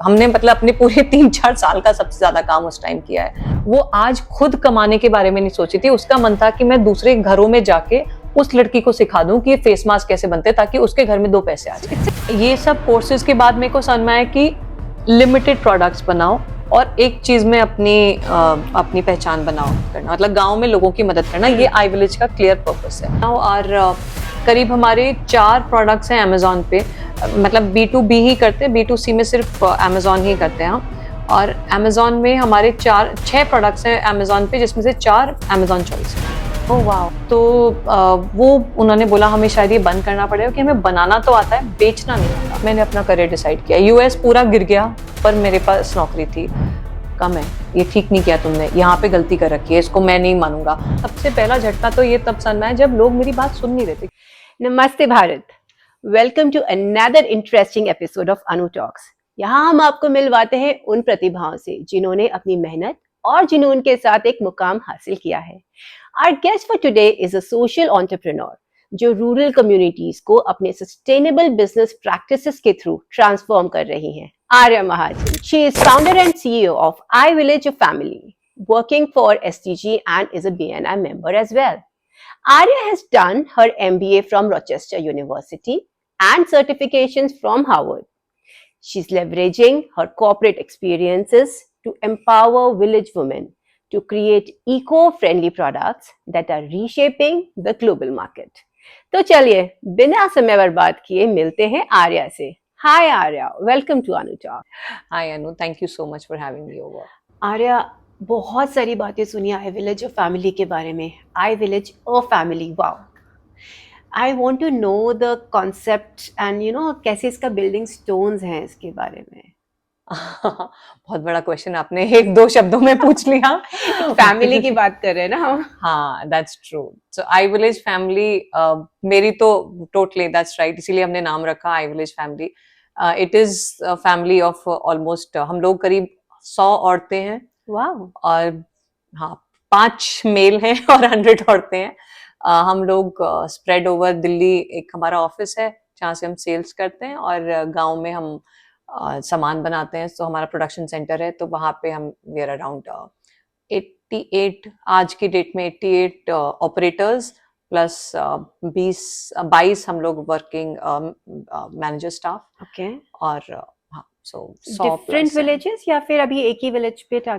हमने मतलब अपने पूरे 3-4 साल का सबसे ज्यादा काम उस टाइम किया है। वो आज खुद कमाने के बारे में नहीं सोची थी, उसका मन था कि मैं दूसरे घरों में जाके उस लड़की को सिखा दूं कि ये फेस मास्क कैसे बनते हैं ताकि उसके घर में 2 पैसे आ जाए। ये सब कोर्सेज के बाद मेरे को समझ में आया कि लिमिटेड प्रोडक्ट्स बनाओ और एक चीज में अपनी पहचान बनाओ करना, मतलब गांव में लोगों की मदद करना, ये आई विलेज का क्लियर पर्पस है। और करीब हमारे 4 प्रोडक्ट्स हैं अमेजोन पे, मतलब B2B ही करते हैं, B2C में सिर्फ अमेजोन ही करते हैं हम। और अमेजोन में हमारे 6 प्रोडक्ट्स हैं अमेजोन पे, जिसमें से 4 अमेजोन चॉइस है। Oh wow. तो वो उन्होंने बोला हमें शायद ये बंद करना पड़ेगा कि हमें बनाना तो आता है, बेचना नहीं आता। मैंने अपना करियर डिसाइड किया। यूएस पूरा गिर गया पर मेरे पास नौकरी थी। कम है, ये ठीक नहीं किया तुमने, यहाँ पे गलती कर रखी है, इसको मैं नहीं मानूंगा। सबसे पहला झटका तो ये तब समझ है जब लोग मेरी बात सुन नहीं रहे थे। नमस्ते Bharat, welcome to another interesting episode of Anu talks. यहाँ हम आपको मिलवाते हैं उन प्रतिभाओं से जिन्होंने अपनी मेहनत और जुनून के साथ एक मुकाम हासिल किया है। Our guest for today is a social entrepreneur जो रूरल कम्युनिटीज को अपने सस्टेनेबल बिजनेस प्रैक्टिसेस के थ्रू ट्रांसफॉर्म कर रही हैं। आर्या महाजन, she is founder and CEO of iVillage a Family, working for SDG and is a BNI member as well. Arya has done her MBA from Rochester University and certifications from Harvard. She's leveraging her corporate experiences to empower village women to create eco-friendly products that are reshaping the global market. तो चलिए बिना समय बर्बाद किए मिलते हैं आर्या से। Hi Arya, welcome to Anu talk. Hi Anu, thank you so much for having me over. Arya, बहुत सारी बातें सुनी आई विलेज ऑफ फैमिली के बारे में। I village of family, wow. I want to know the concept and कैसे इसका बिल्डिंग स्टोन्स हैं इसके बारे में। बहुत बड़ा क्वेश्चन आपने 1-2 शब्दों में पूछ लिया। फैमिली की बात कर रहे हैं ना हम। हाँ, that's true. So I village family मेरी तो टोटली दैट्स राइट, इसीलिए हमने नाम रखा I village family. It is family of almost, हम लोग करीब 100 औरतें हैं। वाओ। और हाँ, 5 मेल हैं और 100 औरतें हैं। हम लोग स्प्रेड ओवर दिल्ली, एक हमारा ऑफिस है जहाँ से हम सेल्स करते हैं, और गांव में हम सामान बनाते हैं। तो हमारा प्रोडक्शन सेंटर है, तो वहाँ पे हम वी आर अराउंड 88, आज की डेट में 88 ऑपरेटर्स प्लस 22 हम लोग वर्किंग मैनेजर स्टाफ। ओके। और हाँ, सो 100 डिफरेंट विलेजेस या फिर अभी एक ही विलेज पे था?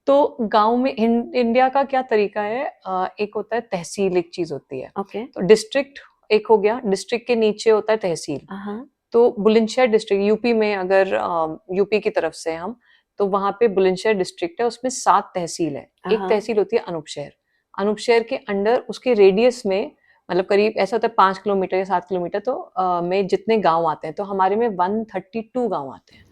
तो गांव में इंडिया का क्या तरीका है, एक होता है तहसील, एक चीज होती है। ओके। तो डिस्ट्रिक्ट एक हो गया, डिस्ट्रिक्ट के नीचे होता है तहसील। तो बुलंदशहर डिस्ट्रिक्ट यूपी में, अगर यूपी की तरफ से हम, तो वहां पे बुलंदशहर डिस्ट्रिक्ट है, उसमें 7 तहसील है। एक तहसील होती है अनूपशहर। अनूपशहर के अंडर उसके रेडियस में, मतलब करीब ऐसा होता है 5 किलोमीटर या 7 किलोमीटर तो में जितने गांव आते हैं, तो हमारे में 132 गांव आते हैं।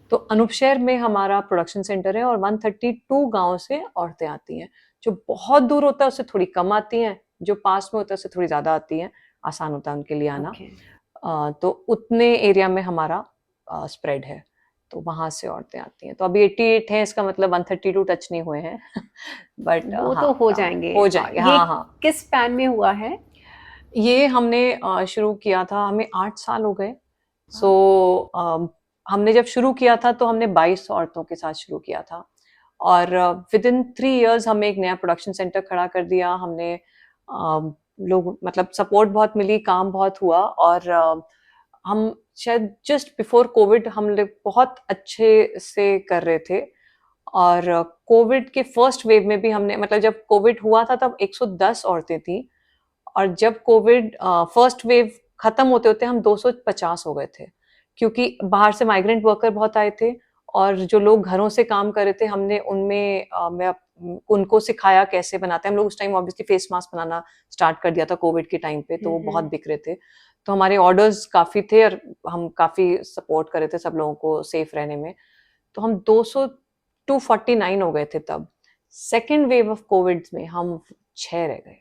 तो अनूपशहर में हमारा प्रोडक्शन सेंटर है और 132 गांव से औरतें आती हैं। जो बहुत दूर होता है उससे थोड़ी कम आती हैं, जो पास में होता है उससे थोड़ी ज्यादा आती हैं, आसान होता है उनके लिए आना। तो उतने एरिया में हमारा स्प्रेड है, तो वहां से औरतें आती हैं। तो अभी 88 है, इसका मतलब 132 टच नहीं हुए हैं। बट वो हाँ, तो हो जाएंगे। हाँ हाँ। किस स्पैन में हुआ है ये हमने शुरू किया था, हमें 8 साल हो गए। सो हमने जब शुरू किया था तो हमने 22 औरतों के साथ शुरू किया था, और विद इन 3 इयर्स हमने एक नया प्रोडक्शन सेंटर खड़ा कर दिया। हमने लोग, मतलब सपोर्ट बहुत मिली, काम बहुत हुआ, और हम शायद जस्ट बिफोर कोविड हम लोग बहुत अच्छे से कर रहे थे। और कोविड के फर्स्ट वेव में भी हमने, मतलब जब कोविड हुआ था तब 110 औरतें थी, और जब कोविड फर्स्ट वेव खत्म होते होते हम 250 हो गए थे, क्योंकि बाहर से माइग्रेंट वर्कर बहुत आए थे, और जो लोग घरों से काम कर रहे थे हमने उनमें मैं उनको सिखाया कैसे बनाते हैं। हम लोग उस टाइम ऑब्वियसली फेस मास्क बनाना स्टार्ट कर दिया था कोविड के टाइम पे, तो वो बहुत बिक रहे थे। तो हमारे ऑर्डर्स काफी थे और हम काफी सपोर्ट कर रहे थे सब लोगों को सेफ रहने में। तो हम 249 हो गए थे तब। सेकेंड वेव ऑफ कोविड में हम 6 रह गए।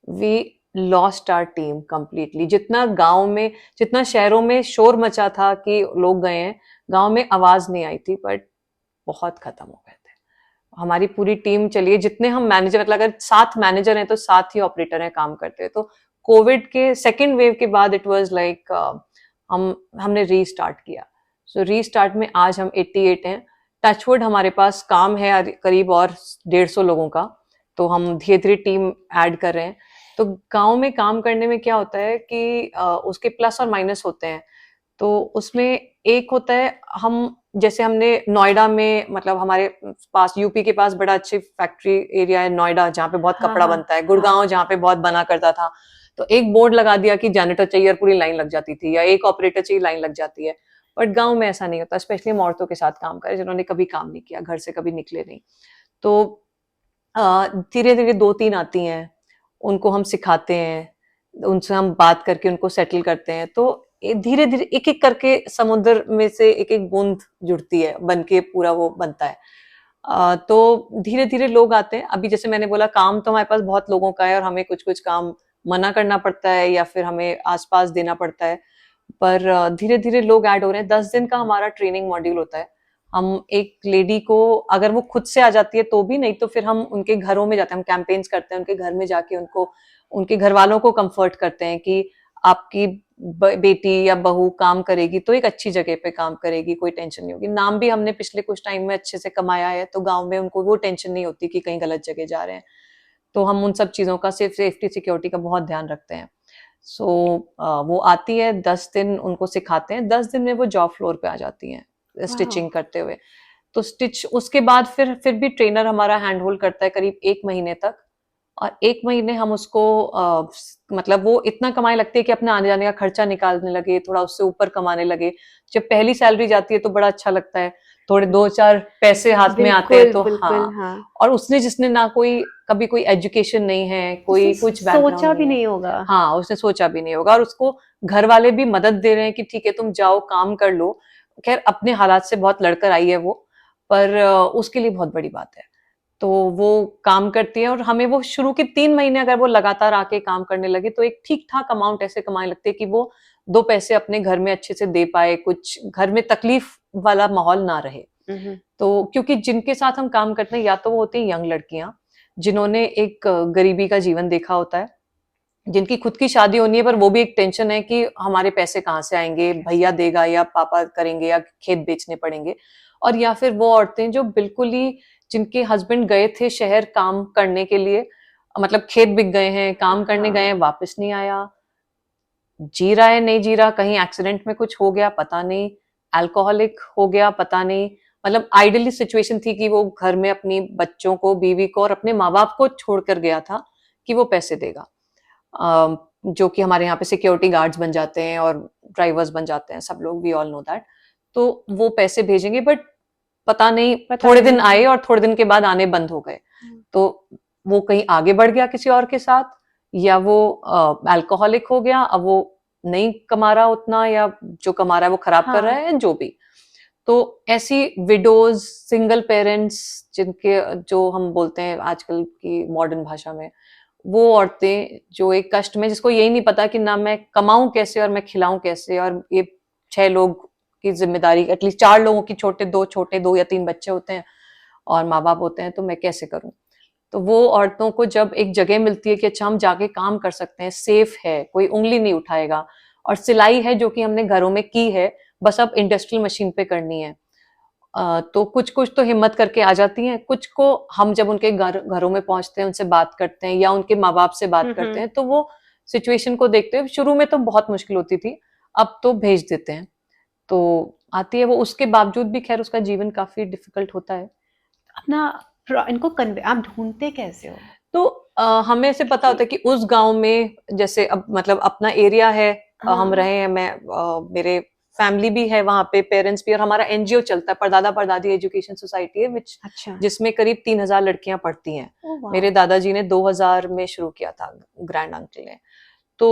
We lost our team completely. जितना गांव में, जितना शहरों में शोर मचा था कि लोग गए हैं, गांव में आवाज नहीं आई थी, बट बहुत खत्म हो गए थे। हमारी पूरी टीम चलिए, जितने हम मैनेजर, मतलब अगर 7 मैनेजर हैं तो 7 ही ऑपरेटर हैं काम करते हैं। तो कोविड के सेकेंड वेव के बाद इट वाज लाइक हमने रीस्टार्ट किया। सो रीस्टार्ट में आज हम 88 हैं। टचवुड हमारे पास काम है करीब और 150 लोगों का, तो हम धीरे धीरे टीम ऐड कर रहे हैं। तो गांव में काम करने में क्या होता है कि उसके प्लस और माइनस होते हैं। तो उसमें एक होता है, हम जैसे हमने नोएडा में, मतलब हमारे पास यूपी के पास बड़ा अच्छी फैक्ट्री एरिया है नोएडा, जहाँ पे बहुत हाँ कपड़ा हाँ बनता है, गुड़गांव हाँ जहाँ पे बहुत बना करता था। तो एक बोर्ड लगा दिया कि जैनेटर चाहिए और पूरी लाइन लग जाती थी, या एक ऑपरेटर चाहिए, लाइन लग जाती है। बट गांव में ऐसा नहीं होता, स्पेशली हम औरतों के साथ काम करें जिन्होंने कभी काम नहीं किया, घर से कभी निकले नहीं। तो धीरे धीरे 2-3 आती हैं, उनको हम सिखाते हैं, उनसे हम बात करके उनको सेटल करते हैं। तो धीरे धीरे एक एक करके समुद्र में से एक एक बूंद जुड़ती है, बन के पूरा वो बनता है। तो धीरे धीरे लोग आते हैं। अभी जैसे मैंने बोला, काम तो हमारे पास बहुत लोगों का है और हमें कुछ कुछ काम मना करना पड़ता है या फिर हमें आसपास देना पड़ता है। पर धीरे धीरे लोग ऐड हो रहे हैं। 10 दिन का हमारा ट्रेनिंग मॉड्यूल होता है। हम एक लेडी को, अगर वो खुद से आ जाती है तो भी, नहीं तो फिर हम उनके घरों में जाते हैं, हम कैंपेन्स करते हैं, उनके घर में जाके उनको, उनके घर वालों को कंफर्ट करते हैं कि आपकी बेटी या बहू काम करेगी तो एक अच्छी जगह पे काम करेगी, कोई टेंशन नहीं होगी। नाम भी हमने पिछले कुछ टाइम में अच्छे से कमाया है, तो गांव में उनको वो टेंशन नहीं होती कि कहीं गलत जगह जा रहे हैं। तो हम उन सब चीजों का, सिर्फ सेफ्टी सिक्योरिटी का बहुत ध्यान रखते हैं। सो वो आती है, 10 दिन उनको सिखाते हैं, 10 दिन में वो जॉब फ्लोर पे आ जाती हैं वाह स्टिचिंग करते हुए। तो स्टिच उसके बाद फिर भी ट्रेनर हमारा हैंड होल्ड करता है करीब 1 महीने तक। और 1 महीने हम उसको मतलब वो इतना कमाने लगती है कि अपने आने जाने का खर्चा निकालने लगे, थोड़ा उससे ऊपर कमाने लगे। जब पहली सैलरी जाती है तो बड़ा अच्छा लगता है, थोड़े 2-4 पैसे हाथ में आते हैं। बिल्कुल तो बिल्कुल हाँ, हाँ और उसने, जिसने ना कोई कभी कोई एजुकेशन नहीं है, उसने कोई कुछ बैकग्राउंड सोचा भी नहीं है, नहीं होगा हाँ, उसने सोचा भी नहीं होगा, और उसको घर वाले भी मदद दे रहे हैं कि ठीक है तुम जाओ काम कर लो। खैर अपने हालात से बहुत लड़कर आई है वो, पर उसके लिए बहुत बड़ी बात है। तो वो काम करती है, और हमें वो शुरू के 3 महीने अगर वो लगातार आके काम करने लगे तो एक ठीक ठाक अमाउंट ऐसे कमाने लगते कि वो 2 पैसे अपने घर में अच्छे से दे पाए, कुछ घर में तकलीफ वाला माहौल ना रहे। हम्म तो क्योंकि जिनके साथ हम काम करते हैं, या तो वो होती हैं यंग लड़कियां जिन्होंने एक गरीबी का जीवन देखा होता है, जिनकी खुद की शादी होनी है, पर वो भी एक टेंशन है कि हमारे पैसे कहाँ से आएंगे, भैया देगा या पापा करेंगे या खेत बेचने पड़ेंगे। और या फिर वो औरतें जो बिल्कुल ही, जिनके हस्बैंड गए थे शहर काम करने के लिए, मतलब खेत बिक गए हैं, काम करने गए हैं, हाँ वापस नहीं आया, जी रहा है नहीं जी रहा, कहीं एक्सीडेंट में कुछ हो गया पता नहीं, अल्कोहलिक हो गया पता नहीं। मतलब आइडियली सिचुएशन थी कि वो घर में अपनी बच्चों को, बीवी को और अपने माँ बाप को छोड़कर गया था कि वो पैसे देगा। जो कि हमारे यहाँ पे सिक्योरिटी गार्ड्स बन जाते हैं और ड्राइवर्स बन जाते हैं सब लोग, वी ऑल नो दैट। तो वो पैसे भेजेंगे, बट पता नहीं, पता थोड़े नहीं दिन आए और थोड़े दिन के बाद आने बंद हो गए। तो वो कहीं आगे बढ़ गया किसी और के साथ, या वो अल्कोहलिक हो गया, अब वो नहीं कमा रहा उतना, या जो कमा रहा है वो खराब कर रहा हाँ है, जो भी। तो ऐसी विडोज, सिंगल पेरेंट्स, जिनके, जो हम बोलते हैं आजकल की मॉडर्न भाषा में, वो औरतें जो एक कष्ट में, जिसको यही नहीं पता कि ना मैं कमाऊं कैसे और मैं खिलाऊं कैसे, और ये 6 लोग की जिम्मेदारी, एटलीस्ट 4 लोगों की, छोटे 2 या 3 बच्चे होते हैं और माँ बाप होते हैं, तो मैं कैसे करूं। तो वो औरतों को जब एक जगह मिलती है कि अच्छा हम जाके काम कर सकते हैं, सेफ है, कोई उंगली नहीं उठाएगा, और सिलाई है जो कि हमने घरों में की है, बस अब इंडस्ट्रियल मशीन पे करनी है। तो कुछ कुछ तो हिम्मत करके आ जाती हैं, कुछ को हम जब उनके घरों में पहुंचते हैं, उनसे बात करते हैं या उनके माँ बाप से बात करते हम्म हैं, तो वो सिचुएशन को देखते हैं। शुरू में तो बहुत मुश्किल होती थी, अब तो भेज देते हैं। तो आती है वो, उसके बावजूद भी खैर उसका जीवन काफी डिफिकल्ट होता है। अपना इनको कन्वे आप ढूंढते कैसे हो तो हमें ऐसे पता होता क्योंकि है कि उस गांव में, जैसे अब मतलब अपना एरिया है, हम हाँ रहे हैं, मैं मेरे फैमिली भी है वहां पे, पेरेंट्स भी, और हमारा एनजीओ चलता है, परदादा परदादी एजुकेशन सोसाइटी है, विच अच्छा जिसमें करीब 3,000 लड़कियां पढ़ती हैं। ओ वाह मेरे दादाजी ने 2000 में शुरू किया था, ग्रैंड अंकल ने। तो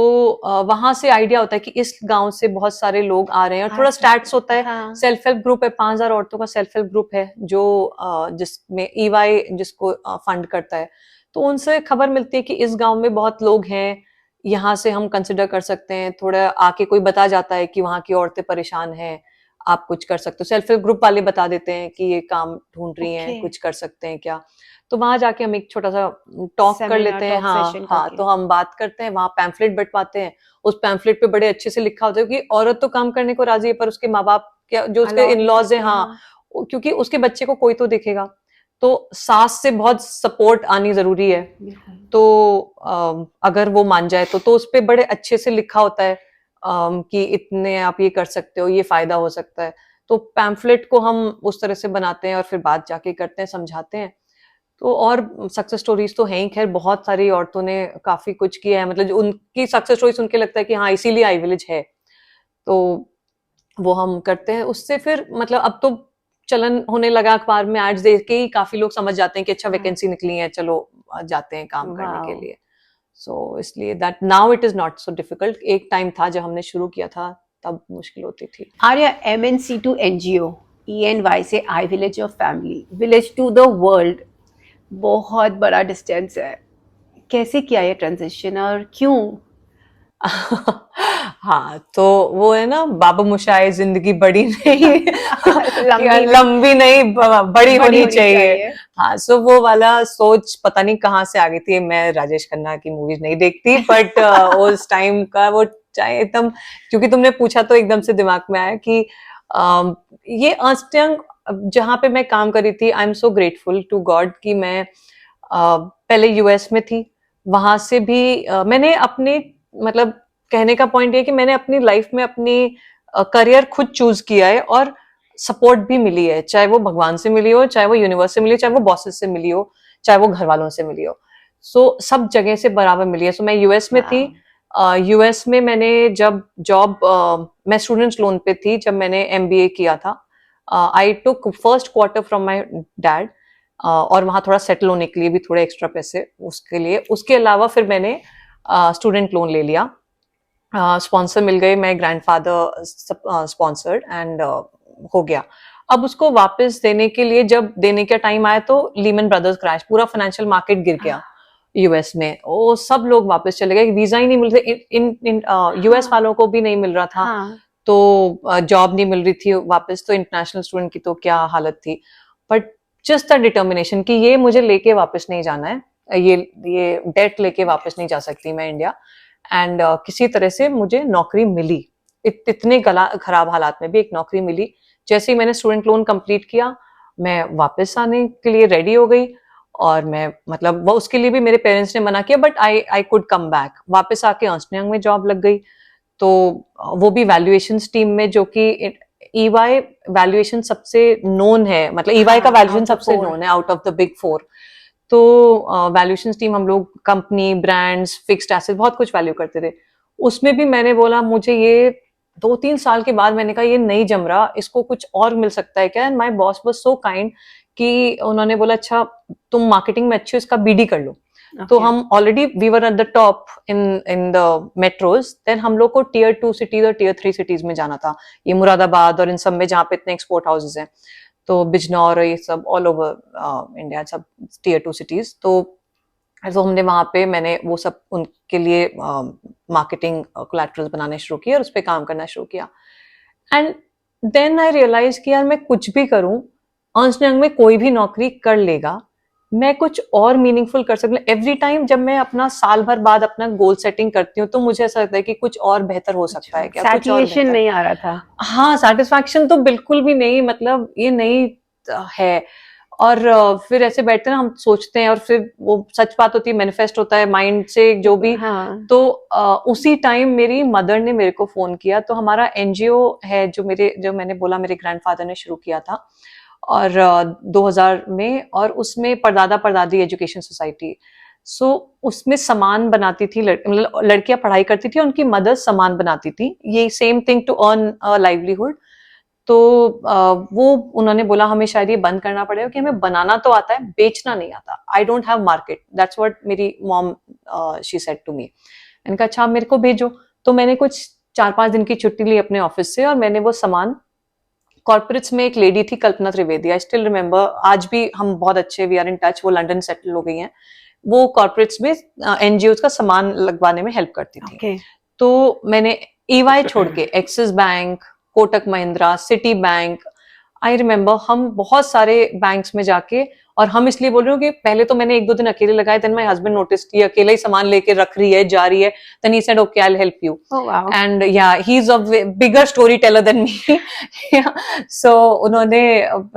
वहां से आइडिया होता है कि इस गांव से बहुत सारे लोग आ रहे हैं, और आ थोड़ा सकते स्टैट्स होता है। हाँ सेल्फ हेल्प ग्रुप है, 5,000 औरतों का सेल्फ हेल्प ग्रुप है, जो जिसमें ईवाई जिसको फंड करता है। तो उनसे खबर मिलती है कि इस गांव में बहुत लोग हैं, यहाँ से हम कंसिडर कर सकते हैं। थोड़ा आके कोई बता जाता है कि वहाँ की औरतें परेशान हैं, आप कुछ कर सकते हो। सेल्फ हेल्प ग्रुप वाले बता देते हैं कि ये काम ढूंढ रही हैं, ओके कुछ कर सकते हैं क्या। तो वहां जाके हम एक छोटा सा टॉक कर सेमिनार लेते हैं। टॉक हाँ सेशन हाँ, करके तो हम बात करते हैं, वहां पैम्फलेट बंटवाते हैं। उस पैम्फलेट पे बड़े अच्छे से लिखा होता है कि औरत तो काम करने को राजी है, पर उसके माँ बाप क्या जो उसके अलाउ नहीं इन-लॉज है, करते, हाँ, क्योंकि उसके बच्चे को कोई तो देखेगा, तो सास से बहुत सपोर्ट आनी जरूरी है। बिल्कुल। तो अगर वो मान जाए तो उस पे बड़े अच्छे से लिखा होता है कि इतने आप ये कर सकते हो, ये फायदा हो सकता है। तो पैम्फलेट को हम उस तरह से बनाते हैं और फिर बात जाके करते हैं, समझाते हैं। तो और सक्सेस स्टोरीज तो हैं ही, खैर बहुत सारी औरतों ने काफी कुछ किया है, मतलब जो उनकी सक्सेस स्टोरी सुन के लगता है कि हाँ इसीलिए आई विलेज है। तो वो हम करते हैं, उससे फिर मतलब अब तो चलन होने लगा, अखबार में एड्स देख के ही काफी लोग समझ जाते हैं कि अच्छा हाँ। वैकेंसी निकली है, चलो जाते हैं काम करने के वाओ! लिए। सो इसलिए that now it is not so difficult. एक टाइम था जब हमने शुरू किया था तब मुश्किल होती थी। Arya, MNC to NGO, E and Y से I village of family, village to the world, बहुत बड़ा डिस्टेंस है। कैसे किया ये ट्रांजिशन और क्यों? हाँ, तो वो है ना, बाबू मोशाय जिंदगी बड़ी नहीं लंबी नहीं, लंबी नहीं, बड़ी बड़ी होनी होनी चाहिए। चाहिए। हाँ, सो वो वाला सोच पता नहीं कहाँ से आ गई थी। मैं राजेश खन्ना की मूवीज नहीं देखती, बट उस टाइम का वो चाहे एकदम, क्योंकि तुमने पूछा तो एकदम से दिमाग में आया कि ये अर्न्स्ट यंग जहाँ पे मैं काम करी थी, I am so grateful to God कि मैं पहले यूएस में थी। वहां से भी मैंने अपने, मतलब कहने का पॉइंट ये कि मैंने अपनी लाइफ में अपनी करियर खुद चूज किया है, और सपोर्ट भी मिली है, चाहे वो भगवान से मिली हो, चाहे वो यूनिवर्स से मिली हो, चाहे वो बॉसेस से मिली हो, चाहे वो घर वालों से मिली हो। सो सब जगह से बराबर मिली है। सो मैं यूएस में थी। यूएस में मैंने जब जॉब, मैं स्टूडेंट्स लोन पे थी जब मैंने एमबीए किया था। I took first quarter from my dad, और वहां थोड़ा सेटल होने के लिए भी थोड़े एक्स्ट्रा पैसे उसके लिए। उसके अलावा फिर मैंने स्टूडेंट लोन ले लिया, स्पॉन्सर मिल गए, मैं ग्रैंडफादर स्पॉन्सर्ड एंड हो गया। अब उसको वापस देने के लिए जब देने का टाइम आया तो लीमन ब्रदर्स क्रैश, पूरा फाइनेंशियल मार्केट गिर गया यूएस में। ओ सब लोग वापस चले गए, वीजा ही नहीं मिल रहे, इन यूएस हाँ, वालों को भी नहीं मिल रहा था। हाँ, तो जॉब नहीं मिल रही थी वापस, तो इंटरनेशनल स्टूडेंट की तो क्या हालत थी। बट जस्ट द डिटर्मिनेशन कि ये मुझे लेके वापस नहीं जाना है, ये डेट लेके वापस नहीं जा सकती मैं इंडिया। एंड किसी तरह से मुझे नौकरी मिली, इतने खराब हालात में भी एक नौकरी मिली। जैसे ही मैंने स्टूडेंट लोन कंप्लीट किया, मैं वापस आने के लिए रेडी हो गई। और मैं मतलब वो उसके लिए भी मेरे पेरेंट्स ने मना किया, but I could come back. वापस आके अर्न्स्ट यंग में जॉब लग गई। तो वो भी वैल्यूएशन टीम में, जो कि ईवाई वैल्यूएशन सबसे नोन है, मतलब ईवाई का हाँ, वैल्यूएशन आउट ऑफ सबसे 4। नोन है out of the big four. तो वैल्यूएशन टीम हम लोग कंपनी, ब्रांड्स, फिक्स्ड एसेट, बहुत कुछ वैल्यू करते थे। उसमें भी मैंने बोला मुझे ये 2-3 साल के बाद मैंने कहा ये नहीं जम रहा, इसको कुछ और मिल सकता है क्या। And my boss was so kind कि उन्होंने बोला अच्छा तुम मार्केटिंग में अच्छी हो, इसका बीडी कर लो। तो ओके। हम already we were at the top in the metros. Then हम लोग को टीयर 2 सिटीज और टीयर 3 सिटीज में जाना था, ये मुरादाबाद और इन सब में जहाँ पे इतने एक्सपोर्ट हाउसेज हैं। तो बिजनौर और ये सब ऑल ओवर इंडिया, सब टीयर 2 सिटीज। तो हमने वहां पे, मैंने वो सब उनके लिए मार्केटिंग कोलैटरल्स बनाने शुरू किए और उस पर काम करना शुरू किया। एंड देन आई रियलाइज कि यार मैं कुछ भी करूं, अर्न्स्ट यंग में कोई भी नौकरी कर लेगा, मैं कुछ और मीनिंगफुल कर सकती हूँ। एवरी टाइम जब मैं अपना साल भर बाद अपना गोल सेटिंग करती हूँ तो मुझे ऐसा लगता है कि कुछ और बेहतर हो सकता अच्छा, है क्या, कुछ और सैटिस्फैक्शन बेहतर। नहीं आ रहा था। हाँ, सेटिस्फैक्शन तो बिल्कुल भी नहीं, मतलब ये नहीं है। और फिर ऐसे बैठते हैं ना, हम सोचते हैं और फिर वो सच बात होती है, मैनिफेस्ट होता है माइंड से जो भी। हाँ, तो उसी टाइम मेरी मदर ने मेरे को फोन किया। तो हमारा एनजीओ है जो मैंने बोला मेरे ग्रैंडफादर ने शुरू किया था, और 2000 में, और उसमें परदादा परदादी एजुकेशन सोसाइटी। सो उसमें सामान बनाती थी, मतलब लड़कियां पढ़ाई करती थी, उनकी मदर सामान बनाती थी, ये same thing to earn livelihood. तो वो उन्होंने बोला हमें शायद ये बंद करना पड़ेगा, कि हमें बनाना तो आता है, बेचना नहीं आता। I don't have market, that's what मेरी mom she said to me. मैंने कहा अच्छा मेरे को भेजो। तो मैंने कुछ 4-5 दिन की छुट्टी ली अपने ऑफिस से, और मैंने वो सामान, कॉर्पोरेट्स में एक लेडी थी कल्पना त्रिवेदी, आई स्टिल रिमेम्बर, आज भी हम बहुत अच्छे, वी आर इन टच, वो लंदन सेटल हो गई हैं। वो कॉर्पोरेट्स में एनजीओ का सामान लगवाने में हेल्प करती थी। ओके। तो मैंने ईवाई छोड़ के axis bank, Kotak Mahindra, city bank, I remember हम बहुत सारे बैंक्स में जाके, और हम इसलिए बोल रहे हो कि पहले तो मैंने 1-2 दिन अकेले लगाए, देन माय हस्बैंड नोटिस कि अकेले ही सामान लेके रख रही है, जा रही है, then he said okay I will help you, Oh wow. And yeah he is a bigger story teller then me. So उन्होंने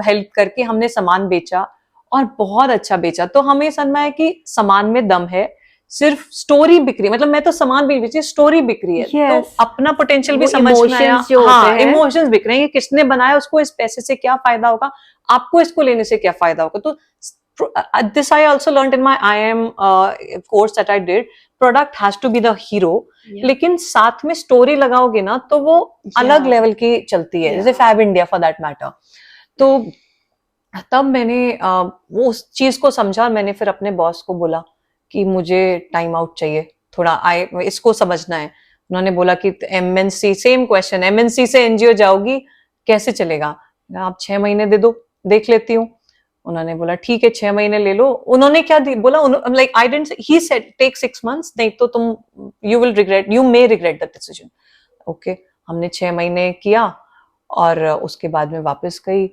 हेल्प करके हमने सामान बेचा, और बहुत अच्छा बेचा। तो हमें समझ में आया कि सामान में दम है, सिर्फ स्टोरी बिक रही है, मतलब मैं तो सामान भी बेची, स्टोरी बिक रही है। Yes. तो अपना पोटेंशियल भी वो समझ में आया। emotions जो होते हाँ, हैं। इमोशंस बिक रहे हैं, कि किसने बनाया, उसको इस पैसे से क्या फायदा होगा, आपको इसको लेने से क्या फायदा होगा। तो this I also learned in my IIM course that I did. Product has to be the hero, Yeah. लेकिन साथ में स्टोरी लगाओगे ना तो वो अलग Yeah. लेवल की चलती है, Yeah. जैसे Fab India for that matter. तो तब मैंने वो उस चीज को समझा, और मैंने फिर अपने बॉस को बोला कि मुझे टाइम आउट चाहिए थोड़ा, इसको समझना है। उन्होंने बोला कि एमएनसी, सेम क्वेश्चन, एमएनसी से एनजीओ जाओगी कैसे चलेगा, आप 6 महीने दे दो, देख लेती हूँ। उन्होंने बोला ठीक है 6 महीने ले लो। उन्होंने क्या बोला, like I didn't, he said take 6 months, नहीं तो तुम you will regret, you may regret that decision. Okay, हमने 6 महीने किया, और उसके बाद में वापस गई।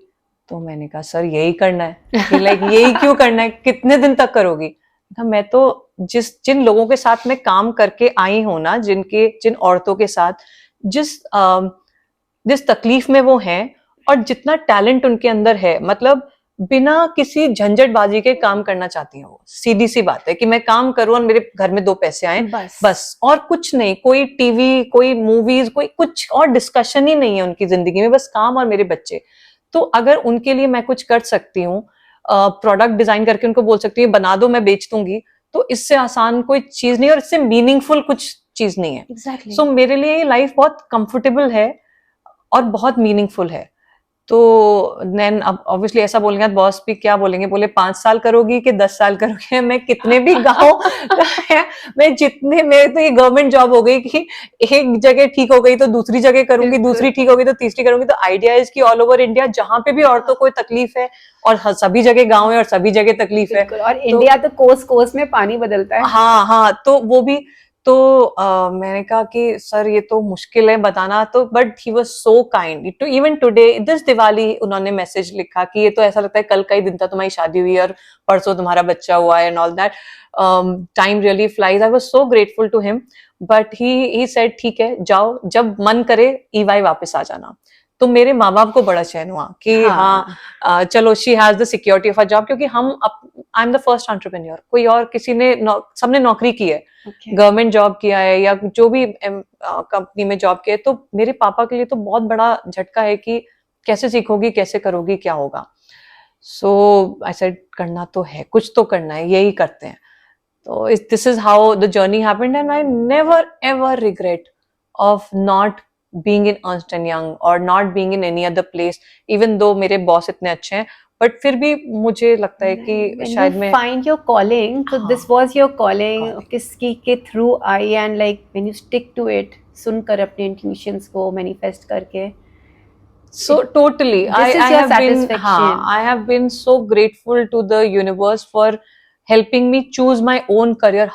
तो मैंने कहा सर यही करना है, कि लाइक यही क्यों करना है, कितने दिन तक करोगी। मैं तो जिन लोगों के साथ मैं काम करके आई हूं ना, जिन औरतों के साथ जिस तकलीफ में वो हैं, और जितना टैलेंट उनके अंदर है, मतलब बिना किसी झंझटबाजी के काम करना चाहती हूँ। सीधी सी बात है कि मैं काम करूं और मेरे घर में 2 पैसे आए, बस और कुछ नहीं। कोई टीवी, कोई मूवीज, कोई कुछ और डिस्कशन ही नहीं है उनकी जिंदगी में, बस काम और मेरे बच्चे। तो अगर उनके लिए मैं कुछ कर सकती हूँ, प्रोडक्ट डिजाइन करके उनको बोल सकती हूँ बना दो मैं बेच दूंगी, तो इससे आसान कोई चीज नहीं, और इससे मीनिंगफुल कुछ चीज नहीं है। Exactly. सो मेरे लिए लाइफ बहुत कंफर्टेबल है और बहुत मीनिंगफुल है। तो देन अब ऑब्वियसली ऐसा बोलेंगे बॉस भी क्या बोलेंगे, बोले 5 साल करोगी कि 10 साल करोगी। मैं कितने भी गाँव मैं जितने, मेरे तो ये गवर्नमेंट जॉब हो गई कि एक जगह ठीक हो गई तो दूसरी जगह करूंगी, दूसरी ठीक हो गई तो तीसरी करूंगी। तो आइडिया इज कि ऑल ओवर इंडिया जहां पे भी औरतों को तकलीफ है, और सभी जगह गाँव है और सभी जगह तकलीफ है, और इंडिया तो कोस कोस में पानी बदलता है। हाँ हाँ, तो वो भी तो मैंने कहा कि सर ये तो मुश्किल है बताना, तो but he was so kind to, even today this Diwali उन्होंने मैसेज लिखा कि ये तो ऐसा लगता है कल का ही दिन था तुम्हारी शादी हुई और परसों तुम्हारा बच्चा हुआ है and all that, time really flies. I was so grateful to him, but he said ठीक है जाओ, जब मन करे ईवाई वापस आ जाना। तो मेरे माँ बाप को बड़ा चैन हुआ कि हाँ चलो she has the security of a job, क्योंकि I am the first entrepreneur, कोई और किसी ने सबने नौकरी की है, गवर्नमेंट जॉब किया है या जो भी कंपनी में जॉब किया है। तो मेरे पापा के लिए तो बहुत बड़ा झटका है कि कैसे सीखोगी, कैसे करोगी, क्या होगा। सो आई सेड करना तो है, कुछ तो करना है, यही करते हैं। तो this is how the journey happened, and I never ever regret of not being in Ernst and Young or not being in any other place, even though मेरे बॉस इतने अच्छे हैं, बट फिर भी मुझे लगता है कि शायद मैं find your calling, so this was your calling, किसकी के through I, and like when you stick to it, सुनकर अपने इंट्यूशंस को मैनिफेस्ट करके, so totally this is your satisfaction. I have been so grateful to the universe for helping me choose my own career।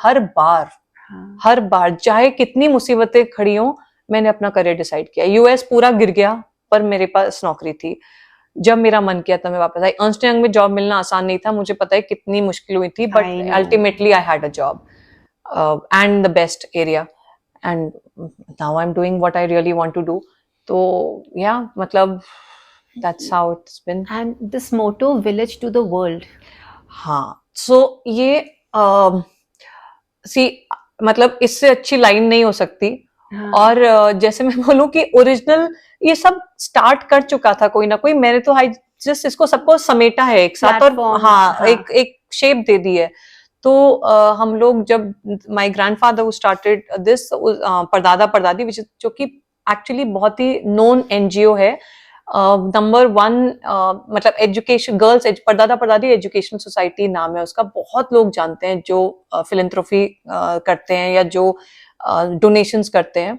हर बार चाहे कितनी मुसीबतें खड़ी हों, मैंने अपना करियर डिसाइड किया। यूएस पूरा गिर गया पर मेरे पास नौकरी थी, जब मेरा मन किया तब मैं वापस आई। अर्न्स्ट एंड यंग में जॉब मिलना आसान नहीं था, मुझे पता है कितनी मुश्किल हुई थी, but ultimately I had a job and the best area, and now I am doing what I really want to do. तो या मतलब that's how it's been. And this motto village to the world, हाँ, so ये सी मतलब इससे अच्छी line नहीं हो सकती। और जैसे मैं बोलूं कि ओरिजिनल ये सब स्टार्ट कर चुका था कोई ना कोई, मैंने तो जस्ट इसको सबको समेटा है एक साथ, और हाँ एक शेप दे दी है। तो हम लोग जब माय ग्रैंडफादर स्टार्टेड दिस परदादा परदादी, जो कि एक्चुअली बहुत ही नोन एनजीओ है, नंबर 1 मतलब एजुकेशन गर्ल्स परदादा परदादी एजुकेशन सोसाइटी नाम है उसका, बहुत लोग जानते हैं जो फिलैंथ्रोपी करते हैं या जो डोनेशंस करते हैं।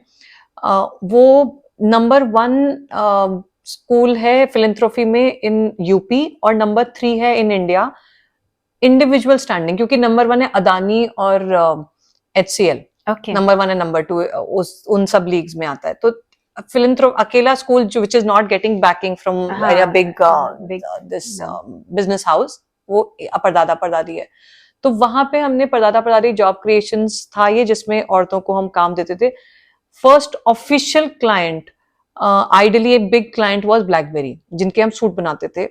वो नंबर 1 स्कूल है फिलैंथ्रोपी में इन यूपी, और नंबर 3 है इन इंडिया इंडिविजुअल स्टैंडिंग, क्योंकि नंबर 1 है अदानी और HCL, नंबर 1 है, नंबर 2 उन सब लीग्स में आता है। तो अकेला school which is not getting banking from हाँ, बिग big, दिस हाँ. बिजनेस हाउस, वो परदादा परदादी है। तो वहां पे हमने परदादा परदादी जॉब क्रिएशंस था ये, जिसमें औरतों को हम काम देते थे। फर्स्ट ऑफिशियल क्लाइंट, आइडली एक बिग क्लाइंट वाज ब्लैकबेरी, जिनके हम सूट बनाते थे।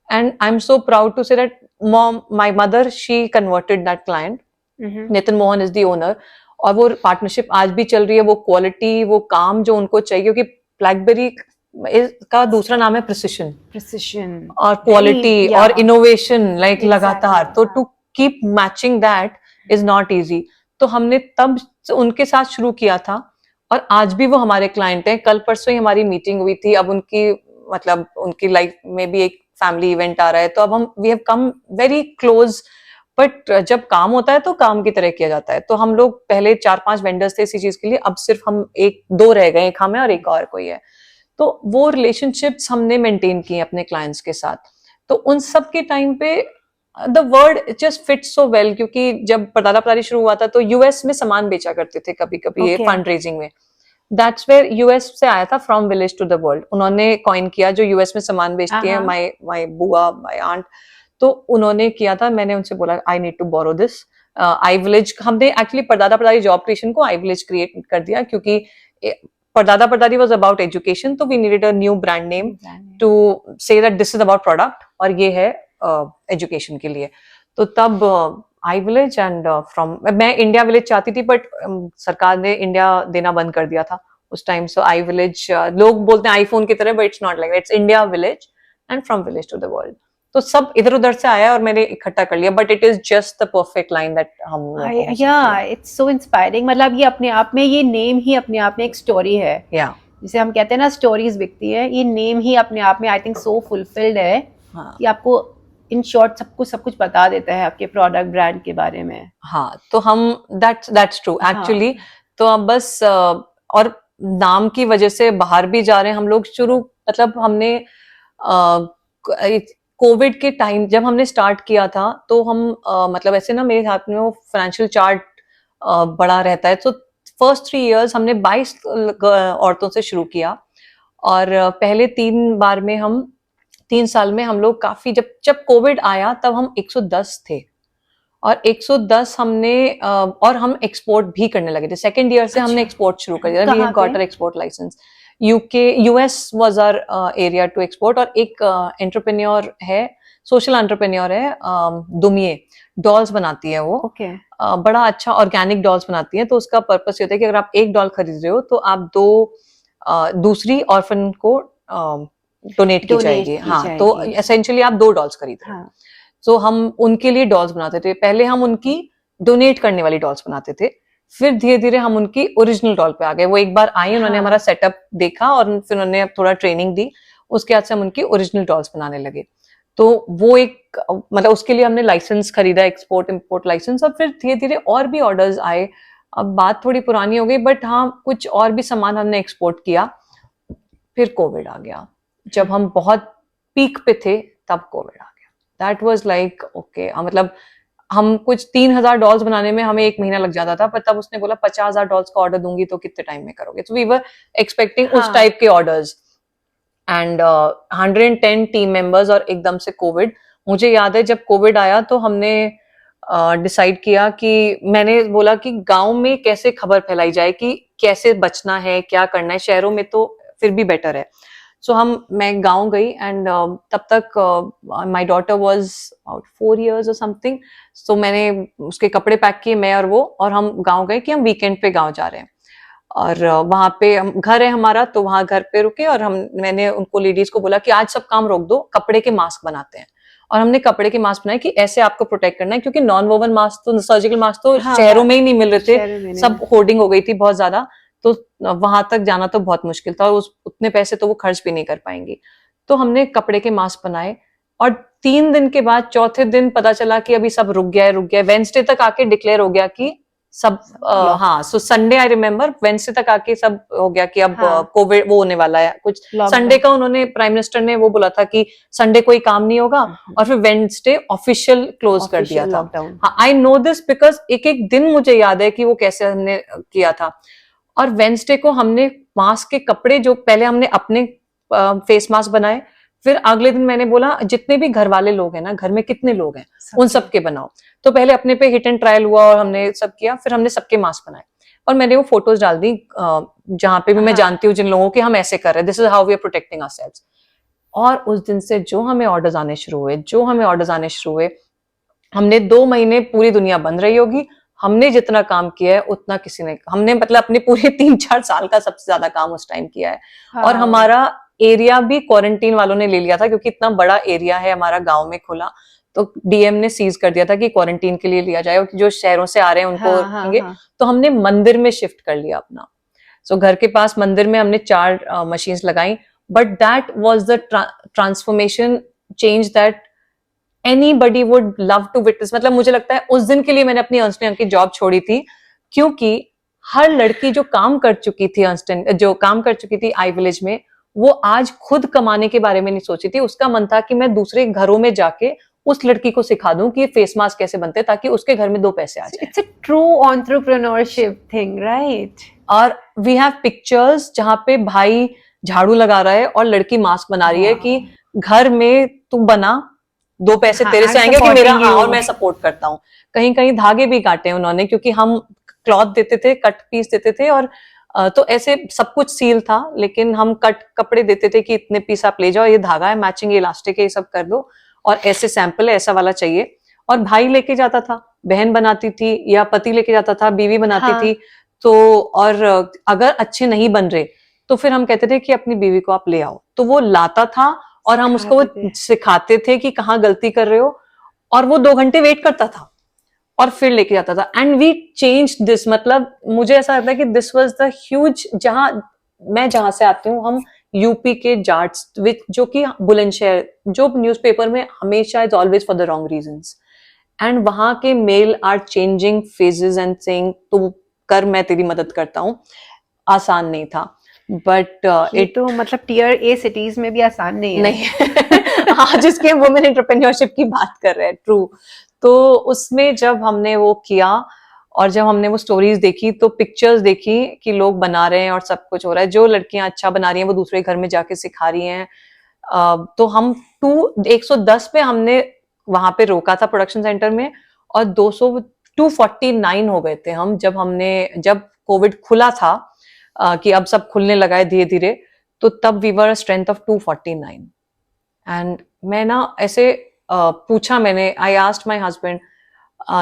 And I am so proud to say that mom, my mother, she converted that client. Nitin Mohan is the owner, और वो पार्टनरशिप आज भी चल रही है। वो क्वालिटी, वो काम जो उनको चाहिए, क्योंकि ब्लैकबेरी का दूसरा नाम है प्रिसिशन, Precision. और Very, क्वालिटी और yeah. इनोवेशन, लाइक Exactly, लगातार। तो हाँ. To keep matching that is not easy. तो हमने तब उनके साथ शुरू किया था, और आज भी वो हमारे क्लाइंट हैं। कल परसों ही हमारी मीटिंग हुई थी। अब उनकी मतलब उनकी लाइफ में भी एक फैमिली इवेंट आ रहा है, तो अब हम we have come very close. But जब काम होता है तो काम की तरह किया जाता है। तो हम लोग पहले 4-5 वेंडर्स थे इसी चीज के लिए, अब सिर्फ हम एक दो रह गए, एक हम है और एक और कोई है। तो वो रिलेशनशिप्स हमने मेंटेन किए अपने क्लाइंट्स के साथ। तो उन सब के टाइम पे the word just fit so well, क्योंकि जब परदादा परदादी शुरू हुआ था तो यूएस में सामान बेचा करते थे कभी कभी, ये Okay. फंड रेजिंग में। दैट्स वेयर यूएस से आया था, from village to the world. उन्होंने कॉइन किया, जो यूएस में सामान बेचती है, माय माय बुआ, माय आंट। तो उन्होंने किया था, मैंने उनसे बोला I need to borrow this. I village, हमने actually Pardada Pardadi job creation को आई विलेज क्रिएट कर दिया, क्योंकि Pardada Pardadi was about education, तो we needed a new brand name to say that this is about product, और ये है एजुकेशन के लिए। तो तब आई विलेज एंड फ्रॉम, मैं इंडिया विलेज चाहती थी, बट सरकार ने इंडिया देना बंद कर दिया था उस टाइम। सो आई विलेज, लोग बोलते हैं आईफोन की तरह, but it's not like, it's India village and from village to the world. तो सब इधर उधर से आया और मैंने इकट्ठा कर लिया, but it is just the perfect line that हम लोग को हो सकती है। या इट्स सो इंस्पायरिंग, मतलब ये अपने आप में, ये नेम ही अपने आप में एक स्टोरी है। या जिसे हम कहते हैं ना, स्टोरीज बिकती है, ये नेम ही अपने आप में आई थिंक सो फुलफिल्ड है हाँ कि आपको इन शॉर्ट सब कुछ बता देता है आपके प्रोडक्ट ब्रांड के बारे में। हाँ, तो हम दैट्स ट्रू एक्चुअली। तो अब बस और नाम की वजह से बाहर भी जा रहे हैं हम लोग। शुरू मतलब हमने कोविड के टाइम जब हमने स्टार्ट किया था, तो हम मतलब ऐसे ना, मेरे हाथ में वो फाइनेंशियल चार्ट बड़ा रहता है। तो फर्स्ट 3 इयर्स हमने 22 औरतों से शुरू किया, और पहले 3 साल में हम लोग काफी, जब कोविड आया तब हम 110 थे, और 110 हमने और हम एक्सपोर्ट भी करने लगे थे। सेकेंड ईयर से हमने एक्सपोर्ट शुरू कर दिया। We have got our export license. US was our area to export. और एक एंटरप्रेन्योर है, सोशल एंटरप्रेन्योर है, दुमिये, डॉल्स बनाती है वो। Okay. बड़ा अच्छा ऑर्गेनिक डॉल्स बनाती है। तो उसका पर्पस ये होता है कि अगर आप एक डॉल खरीद रहे हो तो आप दूसरी ऑर्फन को डोनेट की जाएगी। हाँ, तो एसेंशियली आप 2 डॉल्स खरीद रहे हो। हाँ. तो हम उनके लिए डॉल्स बनाते थे। पहले हम उनकी डोनेट करने वाली डॉल्स बनाते थे, फिर धीरे धीरे हम उनकी ओरिजिनल डॉल पे आ गए। वो एक बार आई, उन्होंने हमारा सेटअप देखा और फिर उन्होंने थोड़ा ट्रेनिंग दी। उसके बाद से हम उनकी ओरिजिनल डॉल्स बनाने लगे। तो वो एक मतलब उसके लिए हमने लाइसेंस खरीदा, एक्सपोर्ट इम्पोर्ट लाइसेंस, और फिर धीरे धीरे और भी ऑर्डर्स आए। अब बात थोड़ी पुरानी हो गई, बट हाँ, कुछ और भी सामान हमने एक्सपोर्ट किया। फिर कोविड आ गया। जब हम बहुत पीक पे थे तब कोविड आ गया। दैट वाज लाइक ओके, मतलब हम कुछ 3,000 डॉल्स बनाने में हमें 1 महीना लग जाता था, पर तब उसने बोला 50,000 डॉल्स का ऑर्डर दूंगी तो कितने टाइम में करोगे। तो वी वर एक्सपेक्टिंग उस टाइप के ऑर्डर्स, एंड 110 टीम मेंबर्स, और एकदम से कोविड। मुझे याद है जब कोविड आया तो हमने डिसाइड किया कि मैंने बोला कि गांव में कैसे खबर फैलाई जाए कि कैसे बचना है, क्या करना है। शहरों में तो फिर भी बेटर है। सो मैं गांव गई, एंड तब तक my daughter was about 4 years और समथिंग। सो मैंने उसके कपड़े पैक किए, मैं और वो, और हम गांव गए कि हम वीकेंड पे गांव जा रहे हैं। और वहां पे घर है हमारा, तो वहां घर पे रुके, और मैंने उनको लेडीज को बोला कि आज सब काम रोक दो, कपड़े के मास्क बनाते हैं। और हमने कपड़े के मास्क बनाए कि ऐसे आपको प्रोटेक्ट करना है, क्योंकि नॉन वोवन मास्क तो, सर्जिकल मास्क तो शहरों में ही नहीं मिल रहे थे, सब होर्डिंग हो गई थी बहुत ज्यादा। तो वहां तक जाना तो बहुत मुश्किल था, और उतने पैसे तो वो खर्च भी नहीं कर पाएंगी। तो हमने कपड़े के मास्क बनाए, और 3 दिन के बाद चौथे दिन पता चला कि अभी सब रुक गया। वेडनेसडे तक आके डिक्लेयर हो गया कि सब हाँ, so Sunday I remember, Wednesday तक आके सब हो गया कि अब कोविड वो होने वाला है कुछ। संडे का उन्होंने, प्राइम मिनिस्टर ने वो बोला था कि संडे कोई काम नहीं होगा, और फिर वेडनेसडे ऑफिशियल क्लोज कर दिया था। हाँ, आई नो दिस बिकॉज एक एक दिन मुझे याद है कि वो कैसे हमने किया था। और वेंसडे को हमने मास्क के कपड़े, जो पहले हमने अपने फेस मास्क बनाए, फिर अगले दिन मैंने बोला जितने भी घर वाले लोग हैं ना, घर में कितने लोग हैं, उन सबके बनाओ। तो पहले अपने पे हिट एंड ट्रायल हुआ और हमने सब किया, फिर हमने सबके मास्क बनाए और मैंने वो फोटोज डाल दी जहां पे भी मैं जानती हूँ जिन लोगों के हम ऐसे कर रहे हैं, this is how we are protecting ourselves. और उस दिन से जो हमें ऑर्डर्स आने शुरू हुए, हमने 2 महीने, पूरी दुनिया बंद रही होगी, हमने जितना काम किया है उतना किसी ने, हमने मतलब अपने पूरे 3-4 साल का सबसे ज्यादा काम उस टाइम किया है। और हमारा एरिया भी क्वारंटीन वालों ने ले लिया था, क्योंकि इतना बड़ा एरिया है हमारा गांव में खुला, तो डीएम ने सीज कर दिया था कि क्वारंटीन के लिए लिया जाए, और जो शहरों से आ रहे हैं उनको रखेंगे। तो हमने मंदिर में शिफ्ट कर लिया अपना। सो घर के पास मंदिर में हमने 4 मशीन्स लगाई, but that was the transformation change that anybody would love to witness. मतलब मुझे लगता है उस दिन के लिए मैंने अपनी अर्नस्ट एंड यंग की जॉब छोड़ी थी, क्योंकि हर लड़की जो काम कर चुकी थी आई विलेज में, वो आज खुद कमाने के बारे में नहीं सोची थी। उसका मन था कि मैं दूसरे घरों में जाके उस लड़की को सिखा दूं कि फेस मास्क कैसे बनते हैं, ताकि उसके घर में 2 पैसे आ जाए। It's a true entrepreneurship thing, right? और वी हैव पिक्चर्स जहां पे भाई झाड़ू लगा रहा है और लड़की मास्क बना रही है कि घर में तू बना, 2 पैसे तेरे से आएंगे कि मेरा, और मैं सपोर्ट करता हूँ। कहीं कहीं धागे भी काटे उन्होंने, क्योंकि हम क्लॉथ देते थे, कट पीस देते थे, और तो ऐसे सब कुछ सील था, लेकिन हम कट कपड़े देते थे कि इतने पीस आप ले जाओ, ये धागा है, मैचिंग ये इलास्टिक है, ये सब कर दो, और ऐसे सैंपल है, ऐसा वाला चाहिए। और भाई लेके जाता था, बहन बनाती थी, या पति लेके जाता था, बीवी बनाती थी। तो और अगर अच्छे नहीं बन रहे तो फिर हम कहते थे कि अपनी बीवी को आप ले आओ, तो वो लाता था और हम उसको सिखाते थे कि कहाँ गलती कर रहे हो, और वो 2 घंटे वेट करता था और फिर लेके जाता था। एंड वी चेंज दिस, मतलब मुझे ऐसा लगता है कि दिस वाज द ह्यूज, जहां से आती हूँ, हम यूपी के जाट्स, विच जो कि बुलंदशहर, जो न्यूज़पेपर में हमेशा is always for the wrong reasons, and वहां के male are changing phases and saying तू कर, मैं तेरी मदद करता हूँ। आसान नहीं था, बट इट तो मतलब टियर ए सिटीज में भी आसान नहीं है। नहीं हाँ, जिसके वुमेन एंटरप्रेन्योरशिप की बात कर रहे हैं, ट्रू। तो उसमें जब हमने वो किया और जब हमने वो स्टोरीज देखी, तो पिक्चर्स देखी कि लोग बना रहे हैं और सब कुछ हो रहा है, जो लड़कियां अच्छा बना रही हैं वो दूसरे घर में जाके सिखा रही हैं। तो हम 110 पे हमने वहां पे रोका था प्रोडक्शन सेंटर में, और 249 हो गए थे हम, जब कोविड खुला था, कि अब सब खुलने लगा है धीरे धीरे, तो तब we were strength of 249। And मैं ना ऐसे पूछा, मैंने आई आस्क्ड माय हस्बैंड,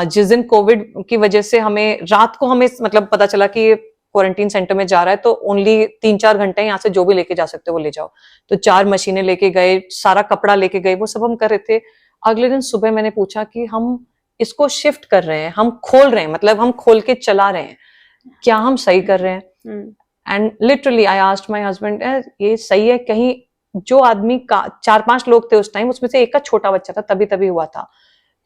जिस दिन कोविड की वजह से हमें रात को हमें मतलब पता चला कि क्वारंटीन सेंटर में जा रहा है, तो ओनली 3-4 घंटे यहाँ से जो भी लेके जा सकते हो वो ले जाओ। तो 4 मशीनें लेके गए, सारा कपड़ा लेके गए, वो सब हम कर रहे थे। अगले दिन सुबह मैंने पूछा कि हम इसको शिफ्ट कर रहे हैं, हम खोल रहे हैं, मतलब हम खोल के चला रहे हैं, क्या हम सही कर रहे हैं? And literally I asked my husband, ये सही है? कहीं जो आदमी का 4-5 लोग थे उस टाइम, उसमें से एक का छोटा बच्चा था, तभी हुआ था,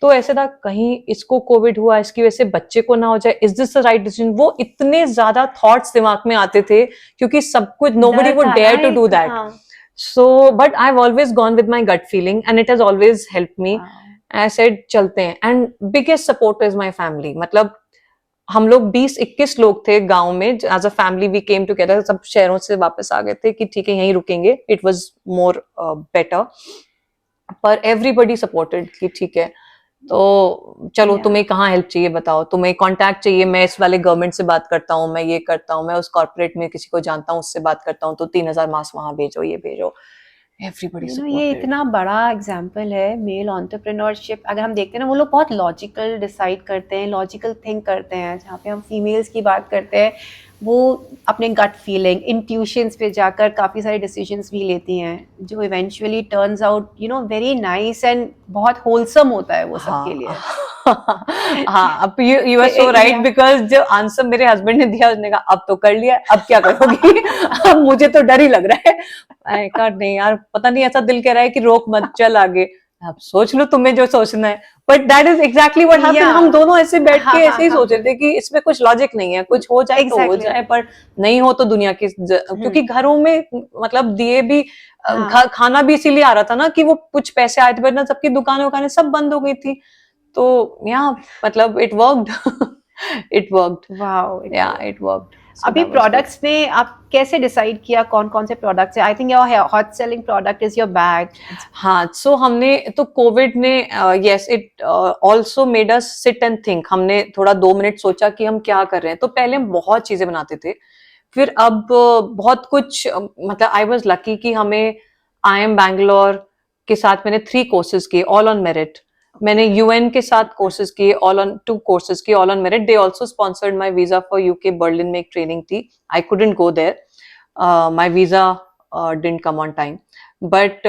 तो ऐसे था कहीं इसको कोविड हुआ, इसकी वजह से बच्चे को ना हो जाए, is this the right decision? वो इतने ज्यादा थॉट्स दिमाग में आते थे, क्योंकि सब कुछ, nobody would dare to do that. So but I have always gone with my gut feeling and it has always helped me. I said चलते हैं, and biggest support is my family. मतलब हम लोग 20-21 लोग थे गांव में, as a family we came together, सब शहरों से वापस आ गए थे कि ठीक है यहीं रुकेंगे, इट वाज मोर बेटर, पर एवरीबडी सपोर्टेड कि ठीक है, तो चलो तुम्हें कहाँ हेल्प चाहिए बताओ, तुम्हें कांटेक्ट चाहिए, मैं इस वाले गवर्नमेंट से बात करता हूँ, मैं ये करता हूँ, मैं उस कॉर्पोरेट में किसी को जानता हूँ उससे बात करता हूँ, तो 3000 मास्क वहां भेजो, ये भेजो, एवरीबडी सपोर्टेड। ये इतना बड़ा एग्जाम्पल है मेल एंटरप्रेन्योरशिप। अगर हम देखते हैं ना, वो लोग बहुत लॉजिकल डिसाइड करते हैं, लॉजिकल थिंक करते हैं। जहाँ पे हम फीमेल्स की बात करते हैं, वो अपने गट फीलिंग, इंट्यूशंस पे जाकर काफ़ी सारे डिसीजंस भी लेती हैं, जो eventually turns out very nice and बहुत होलसम होता है वो सबके लिए। हाँ, अब you are so right, because जो आंसर मेरे हस्बैंड ने दिया, उसने कहा अब तो कर लिया, अब क्या करोगी? अब मुझे तो डर ही लग रहा है। मैंने कहा नहीं यार, पता नहीं, ऐसा दिल कह रहा है कि रोक मत, चल आगे, अब सोच लो तुम्हें जो सोचना है। But that is exactly what happened. हम दोनों ऐसे बैठ के ऐसे ही सोच रहे थे कि इसमें कुछ लॉजिक नहीं है, कुछ हो जाए तो हो जाए, पर नहीं हो तो दुनिया की, क्योंकि घरों में मतलब दिए भी, खाना भी इसीलिए आ रहा था ना कि वो कुछ पैसे आए थे, वरना सबकी दुकानें सब बंद हो गई थी। तो मतलब it worked. It worked, wow, it worked. अभी प्रोडक्ट्स में आप कैसे डिसाइड किया कौन कौन से प्रोडक्ट्स है? I think your hot selling product is your bag. हाँ, सो हमने तो कोविड ने yes it also made us sit and think. हमने थोड़ा 2 मिनट सोचा कि हम क्या कर रहे हैं. तो पहले हम बहुत चीजें बनाते थे, फिर अब बहुत कुछ मतलब आई वॉज लकी कि हमें IIM बैंगलोर के साथ मैंने 3 कोर्सेज किए ऑल ऑन मेरिट. मैंने UN के साथ कोर्सेज किए ऑल ऑन 2 कोर्सेज किए all on merit. They also sponsored my visa for UK. Berlin में एक ट्रेनिंग थी. I couldn't go there. My visa didn't come on time. But